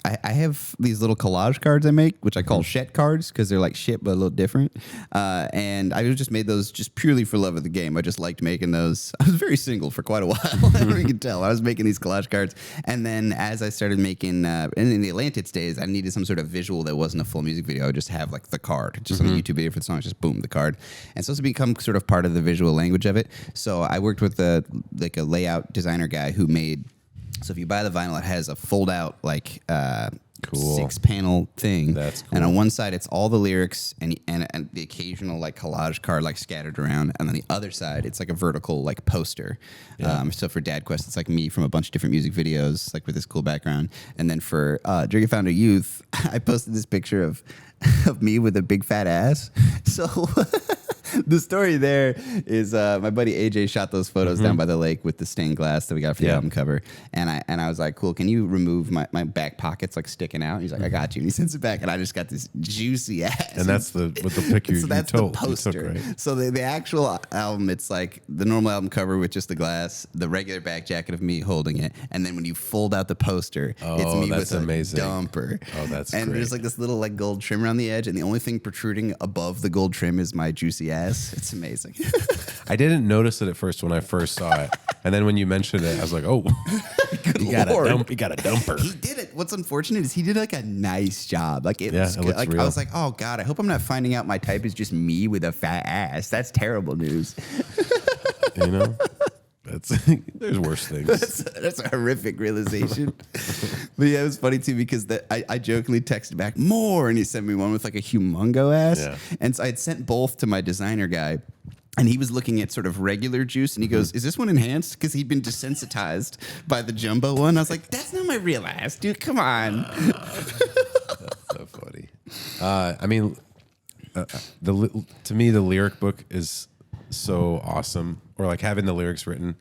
I have these little collage cards I make, which I call shit cards because they're like shit but a little different. And I just made those just purely for love of the game. I just liked making those. I was very single for quite a while. I don't know if you can tell. I was making these collage cards, and then as I started making, in the Atlantis days, I needed some sort of visual that wasn't a full music video. I would just have like the card, just like a YouTube video for the song, just boom, the card, and so it's become sort of part of the visual language of it. So I worked with a layout designer guy who made. So if you buy the vinyl, it has a fold-out, like, cool 6-panel thing. That's cool. And on one side, it's all the lyrics and the occasional, like, collage card, like, scattered around. And on the other side, it's like a vertical, like, poster. Yeah. So for Dad Quest, it's like me from a bunch of different music videos, like, with this cool background. And then for Drink and Founder Youth, I posted this picture of me with a big fat ass. So... The story there is my buddy AJ shot those photos down by the lake with the stained glass that we got for the album cover, and I was like, cool, can you remove my back pockets like sticking out? He's like, I got you, and he sends it back, and I just got this juicy ass. And that's with the picture so that's you the poster. took, right? So the actual album, it's like the normal album cover with just the glass, the regular back jacket of me holding it, and then when you fold out the poster, it's me with amazing. a dumper. Oh, that's and great. there's like this little like gold trim around the edge, and the only thing protruding above the gold trim is my juicy ass. It's amazing. I didn't notice it at first when I first saw it, and then when you mentioned it, I was like, "Oh, Good you got Lord. a dumper." He did it. What's unfortunate is he did like a nice job. Like it was it good. looks Like real. I was like, oh God, I hope I'm not finding out my type is just me with a fat ass. That's terrible news. You know, there's worse things. That's a horrific realization. But yeah, it was funny too because I jokingly texted back more, and he sent me one with like a humongo ass. Yeah. And so I had sent both to my designer guy. And he was looking at sort of regular juice, and he goes, "Is this one enhanced?" Because he'd been desensitized by the jumbo one. I was like, "That's not my real ass, dude. Come on." That's so funny. I mean, to me, the lyric book is so awesome, or like having the lyrics written.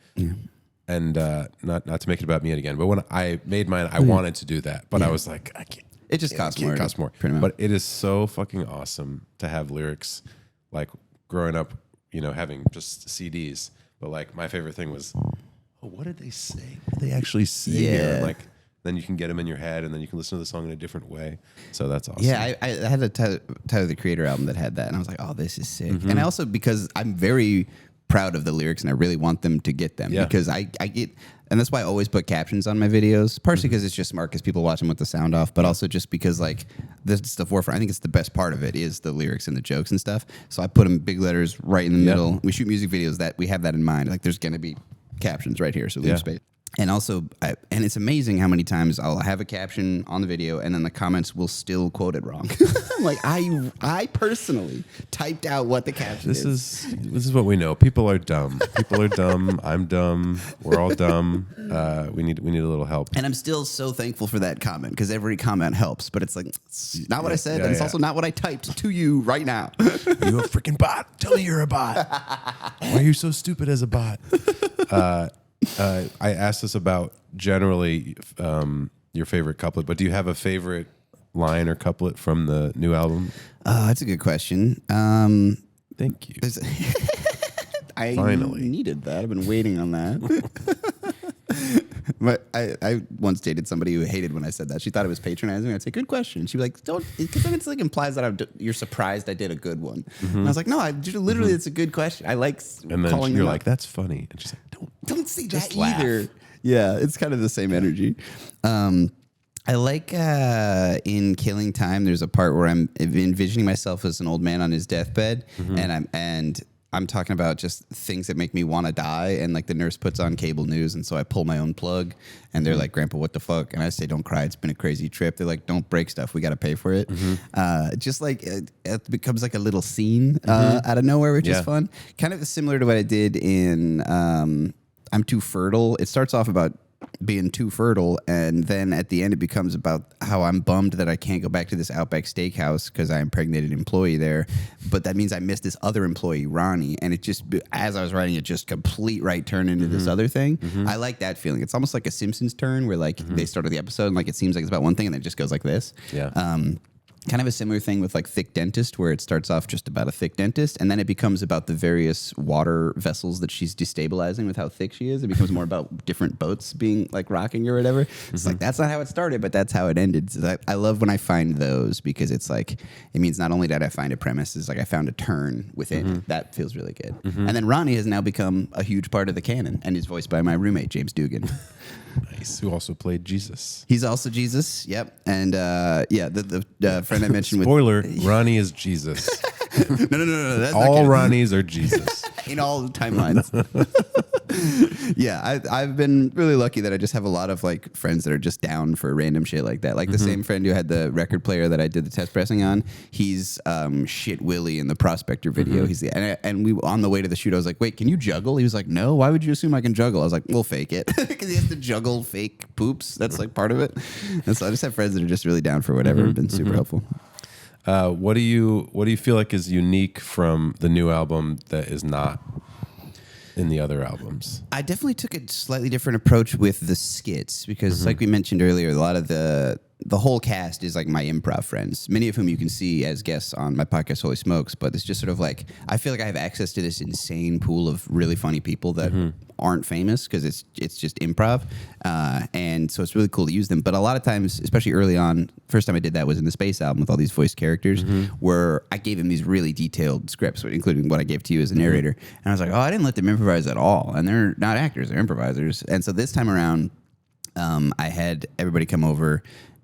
And not to make it about me again, but when I made mine, I wanted to do that, but I was like, I can't. It just costs more. It costs more. Pretty much. But it is so fucking awesome to have lyrics. Like growing up, you know, having just CDs. But like my favorite thing was, oh, what did they say? What did they actually say here? Like then you can get them in your head, and then you can listen to the song in a different way. So that's awesome. Yeah, I had a Tyler the Creator album that had that, and I was like, oh, this is sick. And I also, because I'm very proud of the lyrics, and I really want them to get them, because I get, and that's why I always put captions on my videos, partially because it's just smart because people watch them with the sound off, but also just because like this is the forefront. I think it's the best part of it is the lyrics and the jokes and stuff. So I put them big letters right in the middle. We shoot music videos that we have that in mind. Like there's going to be captions right here, so leave space. And also, and it's amazing how many times I'll have a caption on the video and then the comments will still quote it wrong. Like I personally typed out what the caption is. This is what we know. People are dumb. People are dumb. I'm dumb. We're all dumb. We need a little help. And I'm still so thankful for that comment because every comment helps. But it's like it's not what I said, and it's also not what I typed to you right now. You a freaking bot? Tell me you're a bot. Why are you so stupid as a bot? I asked this about generally your favorite couplet, but do you have a favorite line or couplet from the new album? That's a good question. Thank you. I Finally needed that. I've been waiting on that. But I once dated somebody who hated when I said that. She thought it was patronizing. I'd say, good question. She'd be like, don't, because then it's like implies that you're surprised I did a good one. And I was like, no, literally it's a good question. I like and then calling you're them like, out. that's funny. And she's like, Don't say just that laugh. either. Yeah, it's kind of the same energy. I like in Killing Time, there's a part where I'm envisioning myself as an old man on his deathbed, and I'm talking about just things that make me want to die, and like the nurse puts on cable news, and so I pull my own plug, and they're like, "Grandpa, what the fuck?" And I say, "Don't cry, it's been a crazy trip." They're like, "Don't break stuff, we got to pay for it." Just like it becomes like a little scene out of nowhere, which is fun. Kind of similar to what I did in I'm Too Fertile. It starts off about being too fertile, and then at the end it becomes about how I'm bummed that I can't go back to this Outback Steakhouse because I impregnated an employee there, but that means I missed this other employee, Ronnie, and it just, as I was writing it, just complete right turn into this other thing. I like that feeling. It's almost like a Simpsons turn where like they started the episode and like it seems like it's about one thing and then it just goes like this. kind of a similar thing with like Thick Dentist, where it starts off just about a thick dentist, and then it becomes about the various water vessels that she's destabilizing with how thick she is. It becomes more about different boats being like rocking or whatever. It's like, that's not how it started, but that's how it ended. So I love when I find those, because it's like, it means not only did I find a premise, it's like I found a turn within it. That feels really good. And then Ronnie has now become a huge part of the canon and is voiced by my roommate, James Dugan. Nice. Who also played Jesus. He's also Jesus. Yep. And the friend I mentioned Spoiler, Ronnie is Jesus. No. That's all Ronnies are Jesus. In all timelines. Yeah, I've been really lucky that I just have a lot of like friends that are just down for random shit like that. Like the same friend who had the record player that I did the test pressing on. He's Shit Willie in the Prospector video. He's and we on the way to the shoot, I was like, wait, can you juggle? He was like, no. Why would you assume I can juggle? I was like, we'll fake it, because he has to juggle fake poops. That's like part of it. And so I just have friends that are just really down for whatever. Have been super helpful. What do you feel like is unique from the new album that is not in the other albums? I definitely took a slightly different approach with the skits, because like we mentioned earlier, a lot of the whole cast is like my improv friends, many of whom you can see as guests on my podcast, Holy Smokes. But it's just sort of like, I feel like I have access to this insane pool of really funny people that aren't famous, because it's just improv. And so it's really cool to use them. But a lot of times, especially early on, first time I did that was in the Space album with all these voiced characters, where I gave them these really detailed scripts, including what I gave to you as a narrator. And I was like, oh, I didn't let them improvise at all. And they're not actors, they're improvisers. And so this time around, I had everybody come over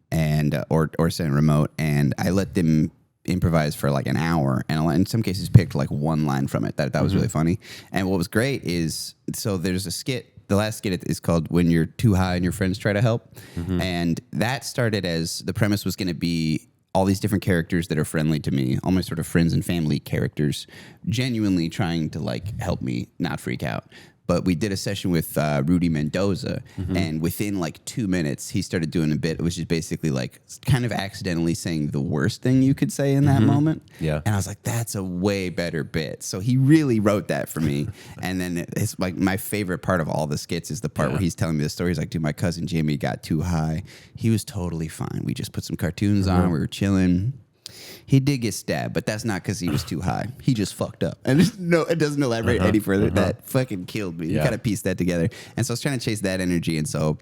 and or send remote, and I let them improvise for like an hour, and in some cases picked like one line from it that was really funny. And what was great is, so there's a skit, the last skit is called When You're Too High and Your Friends Try to Help. And that started as, the premise was going to be all these different characters that are friendly to me, all my sort of friends and family characters, genuinely trying to like help me not freak out. But we did a session with Rudy Mendoza, and within like 2 minutes, he started doing a bit, which is basically like kind of accidentally saying the worst thing you could say in that moment. Yeah. And I was like, that's a way better bit. So he really wrote that for me. And then it's like my favorite part of all the skits is the part where he's telling me the story. He's like, dude, my cousin Jimmy got too high. He was totally fine. We just put some cartoons on. We were chilling. He did get stabbed, but that's not because he was too high. He just fucked up. And it doesn't elaborate any further. That fucking killed me. You kind of pieced that together. And so I was trying to chase that energy. And so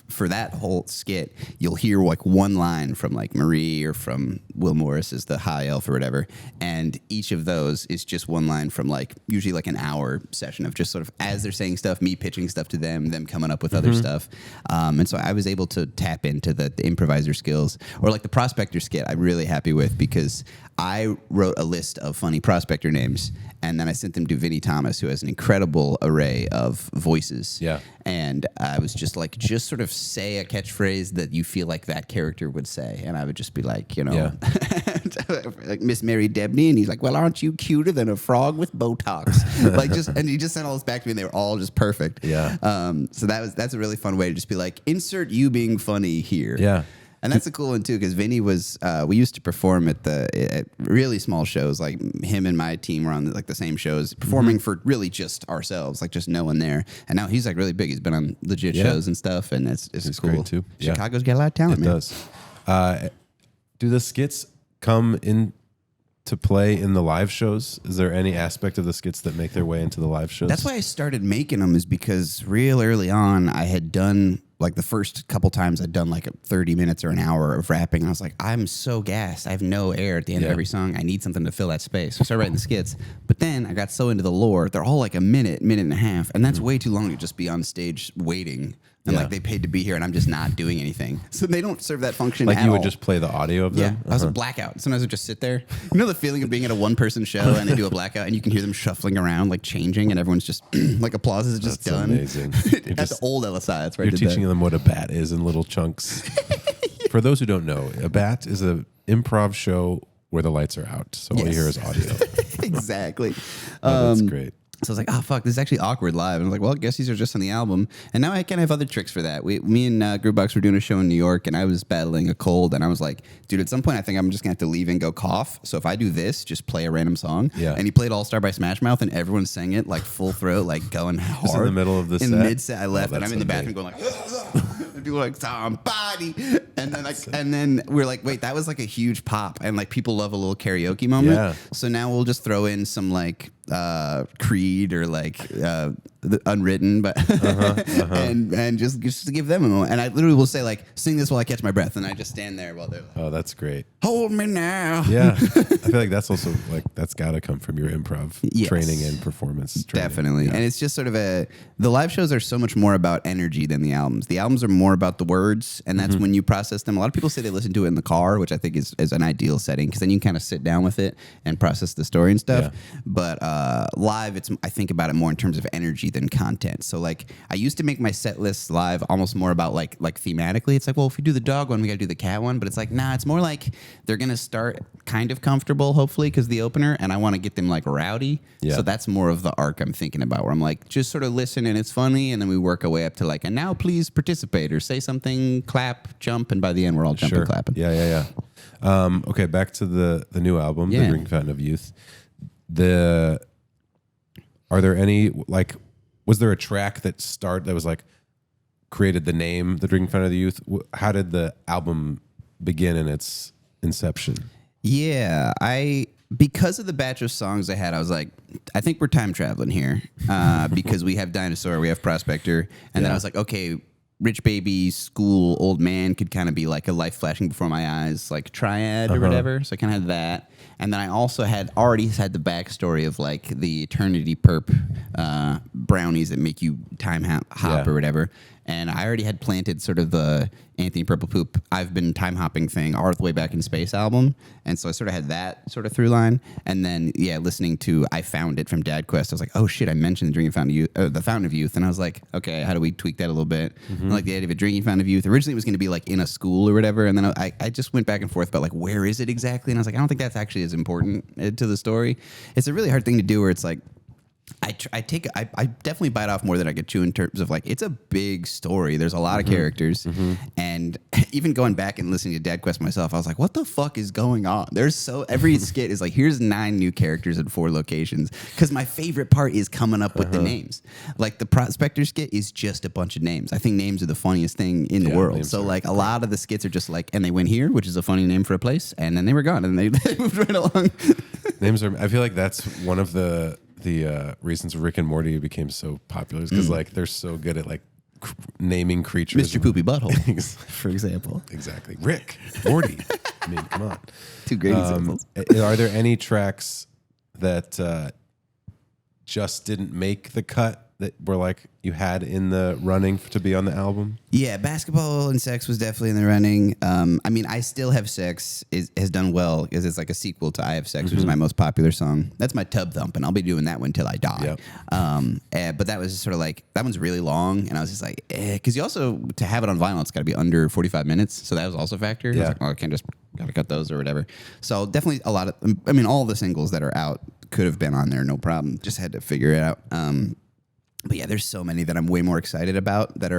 for that whole skit, you'll hear like one line from like Marie or from Will Morris as the high elf or whatever. And each of those is just one line from like usually like an hour session of just sort of as they're saying stuff, me pitching stuff to them coming up with other stuff. And so I was able to tap into the improviser skills. Or like the Prospector skit, I'm really happy with, because I wrote a list of funny prospector names, and then I sent them to Vinnie Thomas, who has an incredible array of voices. Yeah. And I was just like, just sort of say a catchphrase that you feel like that character would say. And I would just be like, you know, like Miss Mary Debney. And he's like, well, aren't you cuter than a frog with Botox? And he just sent all this back to me, and they were all just perfect. Yeah. So that's a really fun way to just be like, insert you being funny here. Yeah. And that's a cool one too, because Vinny was. We used to perform at really small shows. Like him and my team were on like the same shows, performing for really just ourselves, like just no one there. And now he's like really big. He's been on legit shows and stuff, and it's cool great too. Chicago's got a lot of talent. It does. Do the skits come into play in the live shows? Is there any aspect of the skits that make their way into the live shows? That's why I started making them, is because real early on I had done. Like the first couple times I'd done like 30 minutes or an hour of rapping. And I was like, I'm so gassed. I have no air at the end of every song. I need something to fill that space. So I started writing the skits. But then I got so into the lore. They're all like a minute and a half. And that's way too long to just be on stage waiting. And like they paid to be here and I'm just not doing anything. So they don't serve that function like at you would all. Just play the audio of them? Yeah, I was a blackout. Sometimes I'd just sit there. You know the feeling of being at a one-person show and they do a blackout and you can hear them shuffling around, like changing, and everyone's just, like applause is just That's done. amazing. At the old LSI, that's where You're teaching them what a bat is in little chunks. For those who don't know, a bat is an improv show where the lights are out. So all you hear is audio. Exactly. That's great. So I was like, oh, fuck, this is actually awkward live. And I was like, well, I guess these are just on the album. And now I kind of have other tricks for that. Me and Groovebox were doing a show in New York, and I was battling a cold. And I was like, dude, at some point, I think I'm just going to have to leave and go cough. So if I do this, just play a random song. Yeah. And he played All Star by Smash Mouth, and everyone sang it like full throat, like going hard. Just in the middle of the set? In mid-set, I left, Oh, and I'm in the bathroom going like... And people were like, somebody. And then we're like, wait, that was like a huge pop. And like people love a little karaoke moment. Yeah. So now we'll just throw in some like Creed or like the Unwritten, but and just to give them a moment. And I literally will say like, sing this while I catch my breath, and I just stand there while they're like, oh, that's great. hold me now. Yeah, I feel like that's also like that's got to come from your improv training and performance training. Definitely. And it's just sort of the live shows are so much more about energy than the albums. The albums are more about the words, and that's when you process them. A lot of people say they listen to it in the car, which I think is an ideal setting, because then you can kind of sit down with it and process the story and stuff. Yeah. But live, I think about it more in terms of energy than content. So like I used to make my set lists live almost more about like thematically. It's like, well, if we do the dog one, we got to do the cat one. But it's like, nah, it's more like they're going to start kind of comfortable, hopefully, because the opener, and I want to get them like rowdy. Yeah. So that's more of the arc I'm thinking about, where I'm like, just sort of listen and it's funny, and then we work our way up to like, and now please participate or say something, clap, jump, and by the end we're all jumping, Sure. clapping. Yeah. Okay, back to the new album, The Drinking Fountain of Youth. Are there any like? Was there a track that was like created the name The Drinking Fountain of the Youth? How did the album begin in its inception? Yeah, because of the batch of songs I had, I was like, I think we're time traveling here because we have Dinosaur, we have Prospector, and then I was like, okay, Rich Baby, School, Old Man could kind of be like a life flashing before my eyes, like Triad or whatever. So I kind of had that. And then I also already had the backstory of like the Eternity Perp brownies that make you time hop or whatever. And I already had planted sort of the Anthony Purple Poop, I've been time hopping thing all the way back in Space album. And so I sort of had that sort of through line. And then, listening to I Found It from Dad Quest, I was like, oh shit, I mentioned the Drinking Fountain of Youth, the Fountain of Youth. And I was like, okay, how do we tweak that a little bit? And like the idea of a Drinking Fountain of Youth. Originally it was going to be like in a school or whatever. And then I just went back and forth about like, where is it exactly? And I was like, I don't think that's actually as important to the story. It's a really hard thing to do where it's like, I definitely bite off more than I could chew in terms of like, it's a big story. There's a lot of characters. And even going back and listening to Dad Quest myself, I was like, what the fuck is going on? Every skit is like, here's 9 new characters in 4 locations. Because my favorite part is coming up with the names. Like the Prospector skit is just a bunch of names. I think names are the funniest thing in the world. So like a lot of the skits are just like, and they went here, which is a funny name for a place. And then they were gone and they moved right along. Names are, I feel like that's one of the reasons Rick and Morty became so popular is because like they're so good at like naming creatures. Mr. Poopy Butthole, for example. Exactly. Rick, Morty. I mean, come on. 2 great examples. Are there any tracks that just didn't make the cut that were like you had in the running to be on the album? Yeah, Basketball and Sex was definitely in the running. I mean, I Still Have Sex has done well because it's like a sequel to I Have Sex, which is my most popular song. That's my tub thump, and I'll be doing that one till I die. Yep. But that was sort of like, that one's really long, and I was just like, because you also, to have it on vinyl, it's got to be under 45 minutes, so that was also a factor. I was like, I can't just, got to cut those or whatever. So definitely all the singles that are out could have been on there, no problem. Just had to figure it out. But yeah, there's so many that I'm way more excited about that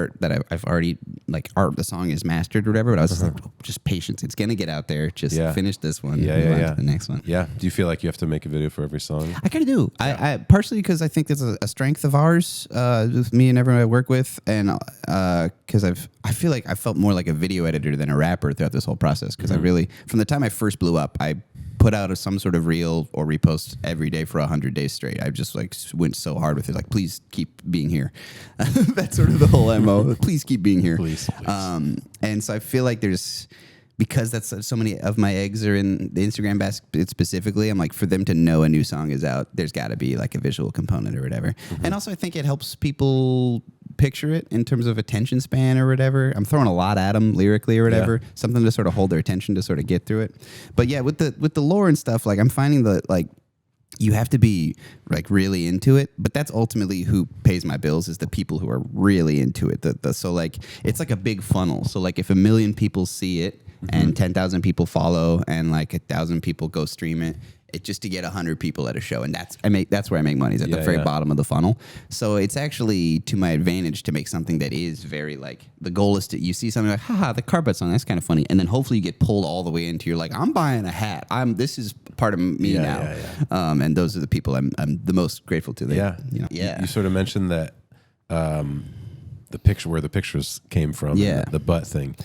I've already like the song is mastered or whatever. But I was just like, just patience. It's gonna get out there. Just finish this one. To the next one. Yeah. Do you feel like you have to make a video for every song? I kind of do. I partially because I think that's a strength of ours, with me and everyone I work with, and because I feel like I felt more like a video editor than a rapper throughout this whole process. Because I really, from the time I first blew up, I put out some sort of reel or repost every day for 100 days straight. I just like went so hard with it. Like, please keep being here. That's sort of the whole MO. Please keep being here. Please. And so I feel like because that's so many of my eggs are in the Instagram basket specifically, I'm like, for them to know a new song is out, there's got to be like a visual component or whatever. And also I think it helps people picture it in terms of attention span or whatever. I'm throwing a lot at them lyrically or whatever, something to sort of hold their attention to sort of get through it. But yeah, with the lore and stuff, like I'm finding that like you have to be like really into it, but that's ultimately who pays my bills is the people who are really into it. So like it's like a big funnel. So like if 1 million people see it and 10,000 people follow and like 1,000 people go stream it, it's just to get 100 people at a show, and that's where I make money, is at the very bottom of the funnel. So it's actually to my advantage to make something that is very like, the goal is to, you see something like, haha, the carpet song, that's kind of funny, and then hopefully you get pulled all the way into, you're like, I'm buying a hat, this is part of me now. And those are the people I'm the most grateful to. You sort of mentioned that the picture where the pictures came from. Yeah. The butt thing.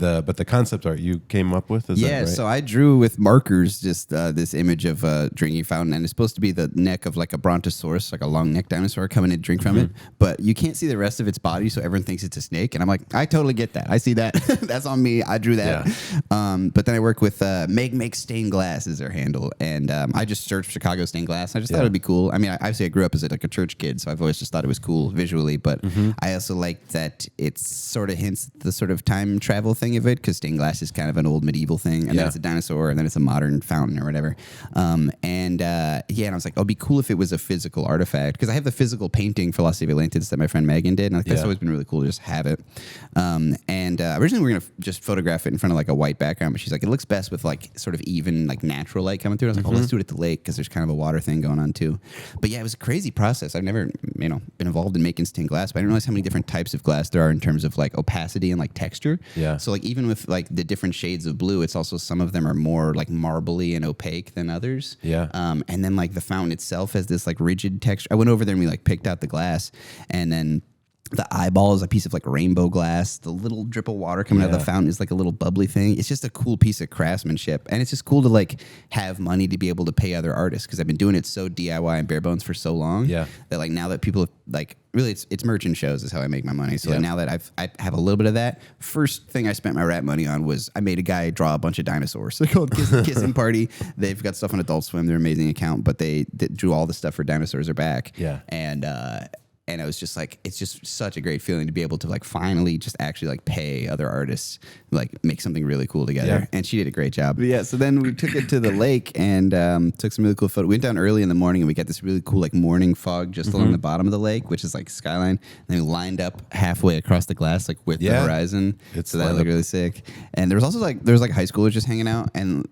But the concept art you came up with, is that right? So I drew with markers just this image of a drinking fountain, and it's supposed to be the neck of like a brontosaurus, like a long neck dinosaur coming in to drink from it. But you can't see the rest of its body, so everyone thinks it's a snake. And I'm like, I totally get that. I see that. That's on me. I drew that. Yeah. But then I work with Meg Makes Stained Glass is their handle, and I just searched Chicago stained glass. I just thought it'd be cool. I mean, obviously I grew up as like a church kid, so I've always just thought it was cool visually. But I also like that it sort of hints the sort of time travel thing of it, because stained glass is kind of an old medieval thing, and then it's a dinosaur, and then it's a modern fountain or whatever. And I was like, it'd be cool if it was a physical artifact, because I have the physical painting Philosophy of Atlantis that my friend Megan did, and like, that's always been really cool to just have it. Originally we were gonna just photograph it in front of like a white background, but she's like, it looks best with like sort of even like natural light coming through. I was like, let's do it at the lake, because there's kind of a water thing going on too. But yeah, it was a crazy process. I've never been involved in making stained glass, but I didn't realize how many different types of glass there are in terms of like opacity and like texture. So like even with like the different shades of blue, it's also, some of them are more like marbly and opaque than others. And then like the fountain itself has this like rigid texture. I went over there and we like picked out the glass, and then the eyeball is a piece of like rainbow glass. The little drip of water coming out of the fountain is like a little bubbly thing. It's just a cool piece of craftsmanship. And it's just cool to like have money to be able to pay other artists, because I've been doing it so DIY and bare bones for so long that like now that people have, like, really it's merchant shows is how I make my money. So like now that I have a little bit of that, first thing I spent my rap money on was I made a guy draw a bunch of dinosaurs. They're called Kissing Party. They've got stuff on Adult Swim. They're an amazing account, but they drew all the stuff for Dinosaurs Are Back. And I was just like, it's just such a great feeling to be able to like finally just actually like pay other artists, like make something really cool together. And she did a great job. But so then we took it to the lake and took some really cool photos. We went down early in the morning and we got this really cool like morning fog just along the bottom of the lake, which is like skyline. And then we lined up halfway across the glass, like with the horizon. So that looked really sick. And there was also like, high schoolers just hanging out, and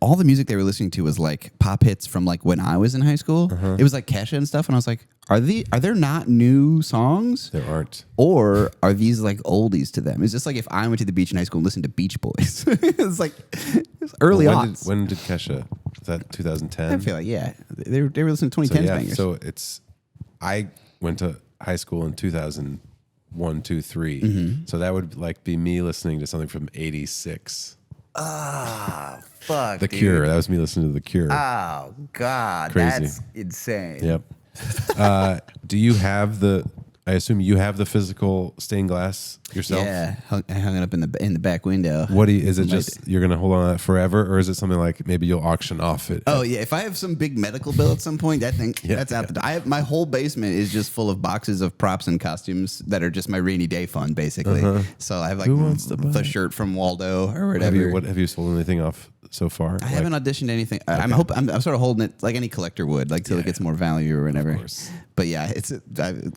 all the music they were listening to was like pop hits from like when I was in high school. It was like Kesha and stuff, and I was like, are there not new songs? There aren't. Or are these like oldies to them? It's just like if I went to the beach in high school and listened to Beach Boys. It's like early aughts. When did Kesha? Was that 2010? I feel like they were listening to 2010 bangers. So I went to high school in 2001, 2, 3. So that would like be me listening to something from 86. Ah, fuck. The Cure. That was me listening to The Cure. Oh, God. Crazy. That's insane. Yep. Do you have I assume you have the physical stained glass yourself? Yeah, I hung it up in the back window. Is it just you're going to hold on to that forever, or is it something like maybe you'll auction off it? Oh, yeah. If I have some big medical bill at some point, that's out the door. My whole basement is just full of boxes of props and costumes that are just my rainy day fund, basically. So I have like the shirt from Waldo or whatever. Have you sold anything off so far? I haven't auditioned anything. I'm sort of holding it like any collector would, like till it gets more value or whatever. Of course. But yeah,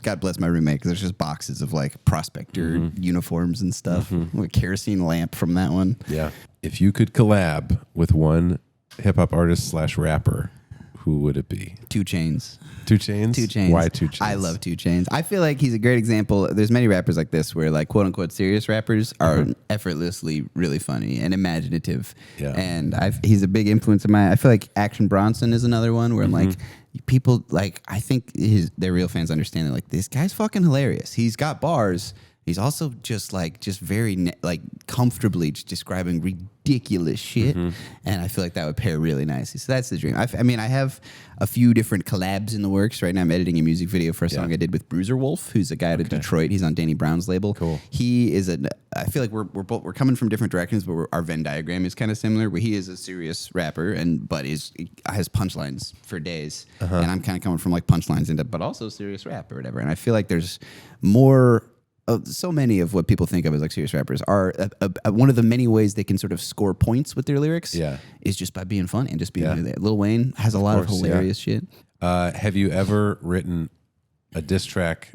God bless my roommate, because there's just boxes of like prospector uniforms and stuff. A kerosene lamp from that one. Yeah. If you could collab with one hip hop artist / rapper, who would it be? 2 Chainz. 2 Chainz? 2 Chainz. Why 2 Chainz? I love 2 Chainz. I feel like he's a great example. There's many rappers like this where like quote unquote serious rappers are effortlessly really funny and imaginative. Yeah. And he's a big influence of mine. I feel like Action Bronson is another one where I'm like, people like, I think their real fans understand that like this guy's fucking hilarious. He's got bars. He's also just very like comfortably just describing ridiculous shit, and I feel like that would pair really nicely. So that's the dream. I have a few different collabs in the works right now. I'm editing a music video for a song I did with Bruiser Wolf, who's a guy out of Detroit. He's on Danny Brown's label. Cool. He is I feel like we're coming from different directions, but our Venn diagram is kind of similar. Where he is a serious rapper but has punchlines for days, and I'm kind of coming from like punchlines but also serious rap or whatever. And I feel like there's more. So many of what people think of as like serious rappers are one of the many ways they can sort of score points with their lyrics is just by being funny and just being really there. Lil Wayne has a lot of hilarious shit. Have you ever written a diss track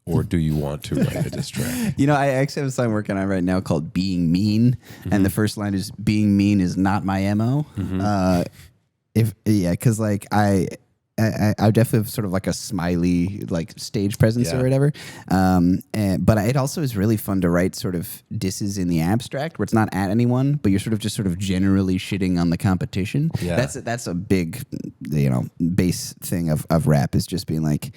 or do you want to write a diss track? I actually have a song working on right now called Being Mean, and the first line is being mean is not my MO. Because like I definitely have sort of like a smiley like stage presence or whatever. But it also is really fun to write sort of disses in the abstract where it's not at anyone, but you're sort of generally shitting on the competition. Yeah. That's a big, base thing of rap is just being like,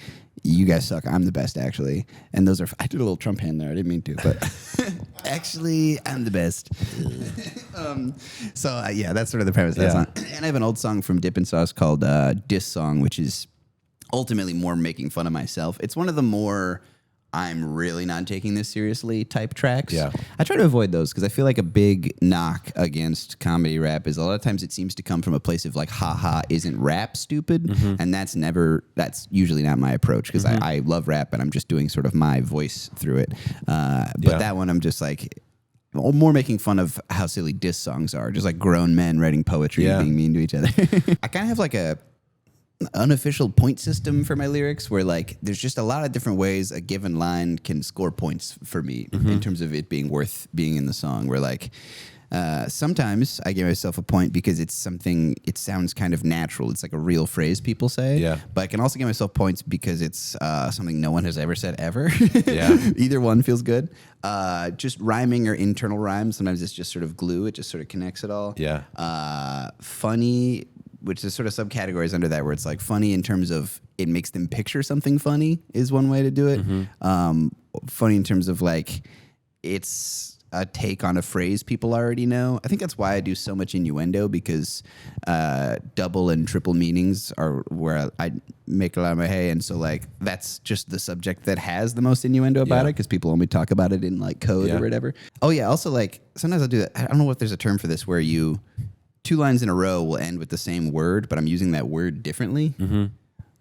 you guys suck. I'm the best, actually. And those are, I did a little Trump hand there. I didn't mean to, but actually, I'm the best. Yeah, that's sort of the premise of that song. And I have an old song from Dippin' Sauce called Diss Song, which is ultimately more making fun of myself. It's one of the more I'm really not taking this seriously type tracks. Yeah. I try to avoid those because I feel like a big knock against comedy rap is a lot of times it seems to come from a place of like, haha, isn't rap stupid? And that's usually not my approach because I love rap and I'm just doing sort of my voice through it. But that one I'm just like, more making fun of how silly diss songs are, just like grown men writing poetry and being mean to each other. I kind of have like a unofficial point system for my lyrics where like there's just a lot of different ways a given line can score points for me in terms of it being worth being in the song, where like sometimes I give myself a point because it sounds kind of natural. It's like a real phrase people say. Yeah. But I can also give myself points because it's something no one has ever said ever. Yeah. Either one feels good. Just rhyming or internal rhymes. Sometimes it's just sort of glue. It just sort of connects it all. Yeah. Funny, which is sort of subcategories under that, where it's like funny in terms of it makes them picture something funny is one way to do it. Funny in terms of like it's a take on a phrase people already know. I think that's why I do so much innuendo, because double and triple meanings are where I make a lot of my hay. And so like that's just the subject that has the most innuendo about it, because people only talk about it in like code or whatever. Oh yeah, also like sometimes I'll do that. I don't know if there's a term for this where you... 2 lines in a row will end with the same word, but I'm using that word differently.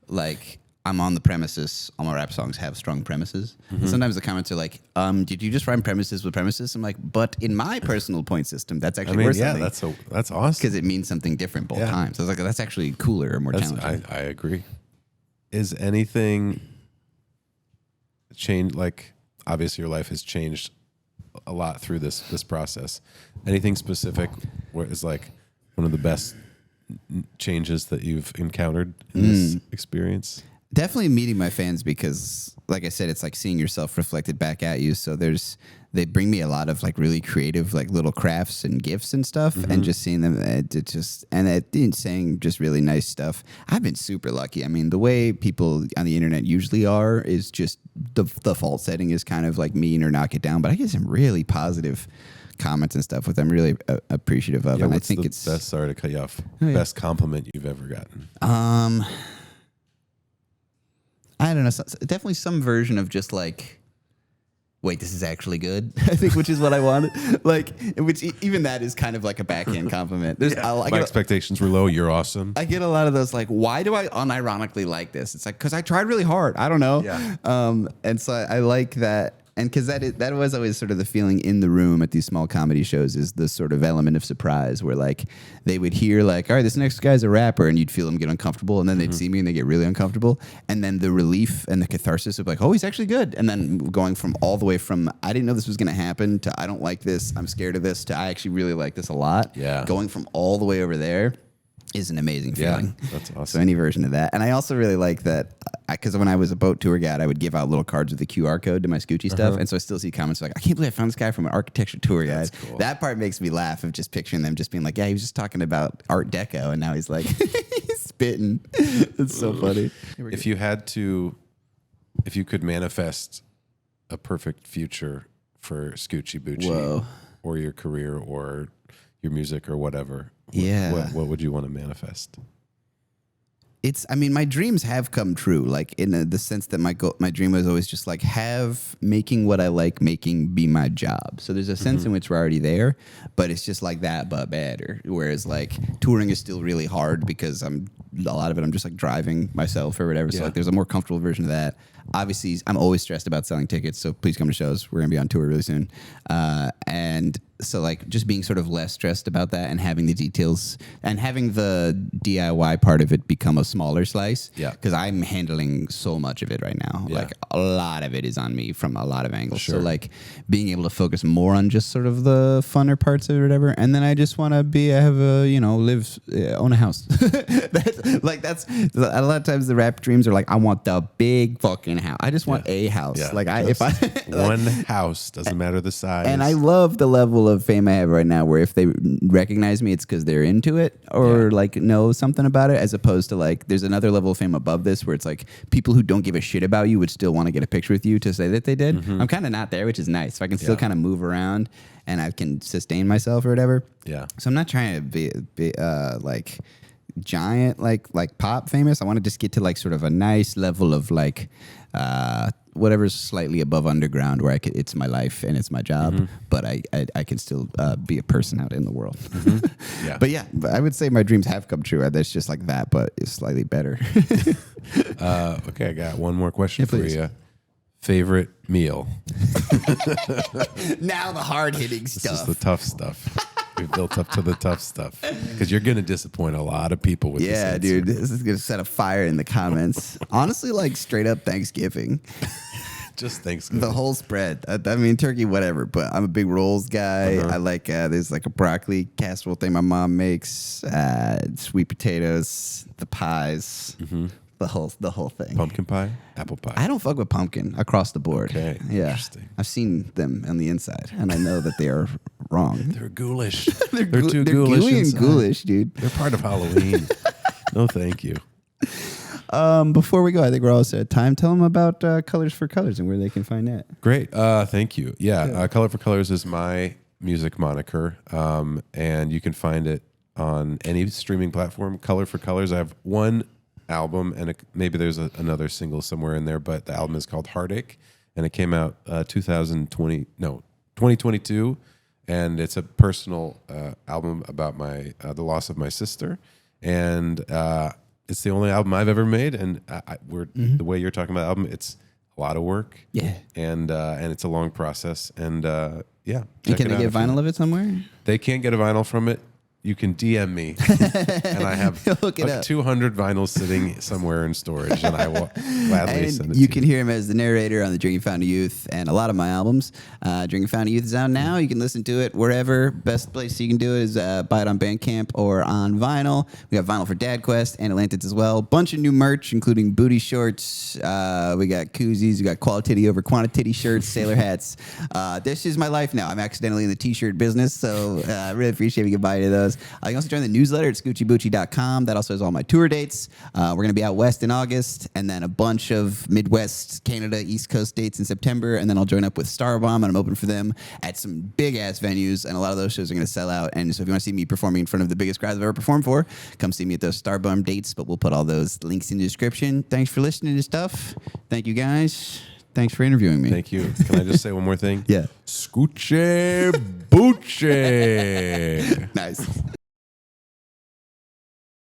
Like, I'm on the premises. All my rap songs have strong premises. And sometimes the comments are like, did you just rhyme premises with premises? I'm like, but in my personal point system, that's actually worth something. That's awesome. Because it means something different both times. I was like, that's actually cooler or more challenging. I agree. Is anything changed? Like, obviously your life has changed a lot through this process. Anything specific where it's like, one of the best changes that you've encountered in this experience? Definitely meeting my fans, because like I said, it's like seeing yourself reflected back at you. So they bring me a lot of like really creative, like little crafts and gifts and stuff, and just seeing them, saying just really nice stuff. I've been super lucky. I mean, the way people on the internet usually are is just the default setting is kind of like mean or knock it down, but I get some really positive comments and stuff with I'm really appreciative of. Yeah, and I what's think the it's best, sorry to cut you off, Oh, yeah. best compliment you've ever gotten? I don't know, definitely some version of just like, wait, this is actually good. I think, which is what I wanted. Like, which even that is kind of like a backhand compliment. There's my expectations were low. You're awesome. I get a lot of those like, why do I unironically like this? It's like, because I tried really hard. I don't know. Yeah. And so I like that. And because that was always sort of the feeling in the room at these small comedy shows, is the sort of element of surprise where like they would hear like, all right, this next guy's a rapper, and you'd feel them get uncomfortable, and then they'd see me and they get really uncomfortable, and then the relief and the catharsis of like, oh, he's actually good, and then going from all the way from I didn't know this was going to happen to I don't like this, I'm scared of this, to I actually really like this a lot. Yeah. Going from all the way over there is an amazing feeling. Yeah, that's awesome. So any version of that. And I also really like that, because when I was a boat tour guide, I would give out little cards with the QR code to my Scoochie stuff. And so I still see comments like, I can't believe I found this guy from an architecture tour guide. Cool. That part makes me laugh, of just picturing them just being like, yeah, he was just talking about Art Deco, and now he's like, he's spitting. It's so funny. If you could manifest a perfect future for Scoochie Boochie or your career or your music or whatever, what would you want to manifest? I mean, my dreams have come true, like in the sense that my dream was always just like have making what I like making be my job. So there's a sense in which we're already there, but it's just like that, but better. Whereas like touring is still really hard because a lot of it I'm just like driving myself or whatever. So like there's a more comfortable version of that. Obviously, I'm always stressed about selling tickets, so please come to shows. We're going to be on tour really soon. And so like just being sort of less stressed about that and having the details and having the DIY part of it become a smaller slice. Yeah. Because I'm handling so much of it right now. Yeah. Like a lot of it is on me from a lot of angles. Sure. So like being able to focus more on just sort of the funner parts of it or whatever. And then I just want to own a house. That's a lot of times the rap dreams are like, I want the big fucking house. I just want a house. Yeah. Like one house, doesn't matter the size. And I love the level level of fame I have right now where if they recognize me, it's because they're into it or like know something about it, as opposed to like there's another level of fame above this where it's like people who don't give a shit about you would still want to get a picture with you to say that they did. I'm kind of not there, which is nice. So I can still kind of move around and I can sustain myself or whatever. Yeah. So I'm not trying to be like giant like pop famous. I want to just get to like sort of a nice level of like whatever's slightly above underground where it's my life and it's my job, but I can still be a person out in the world. Yeah. But yeah, I would say my dreams have come true. That's just like that, but it's slightly better. Okay, I got one more question for you. Favorite meal? Now the hard-hitting stuff. This is the tough stuff. We've built up to the tough stuff because you're going to disappoint a lot of people with this answer. Dude, this is going to set a fire in the comments. Honestly, like straight up Thanksgiving. Just Thanksgiving. The whole spread. I mean, turkey, whatever, but I'm a big rolls guy. I like, there's like a broccoli casserole thing my mom makes, sweet potatoes, the pies. The whole thing. Pumpkin pie? Apple pie? I don't fuck with pumpkin across the board. Okay. Yeah. Interesting. I've seen them on the inside, and I know that they are wrong. They're ghoulish. they're too ghoulish gooey and ghoulish, dude. They're part of Halloween. No, thank you. Before we go, I think we're all set at time. Tell them about Colors for Colors and where they can find that. Great. Thank you. Yeah. Color for Colors is my music moniker, and you can find it on any streaming platform. Color for Colors. I have one album, and maybe there's another single somewhere in there, but the album is called Heartache, and it came out 2022, and it's a personal album about the loss of my sister, and it's the only album I've ever made, and the way you're talking about the album, it's a lot of work, and it's a long process, and and can they get vinyl of it somewhere? They can't get a vinyl from it. You can DM me, and I have like 200 vinyls sitting somewhere in storage, and I will gladly send it to you. You can hear him as the narrator on the Drinking Fountain Youth and a lot of my albums. Drinking Fountain Youth is out now. You can listen to it wherever. Best place you can do it is buy it on Bandcamp or on vinyl. We got vinyl for Dad Quest and Atlantis as well. Bunch of new merch, including booty shorts. We got koozies. We got quality over quantity shirts, sailor hats. This is my life now. I'm accidentally in the t-shirt business, so I really appreciate if you can buy any of those. You can also join the newsletter at ScoochieBoochie.com. That also has all my tour dates. We're going to be out west in August, and then a bunch of Midwest, Canada, East Coast dates in September, and then I'll join up with Starbomb, and I'm open for them at some big-ass venues, and a lot of those shows are going to sell out. And so if you want to see me performing in front of the biggest crowds I've ever performed for, come see me at those Starbomb dates, but we'll put all those links in the description. Thanks for listening to stuff. Thank you, guys. Thanks for interviewing me. Thank you. Can I just say one more thing? Yeah. Scoochie Boochie. Nice.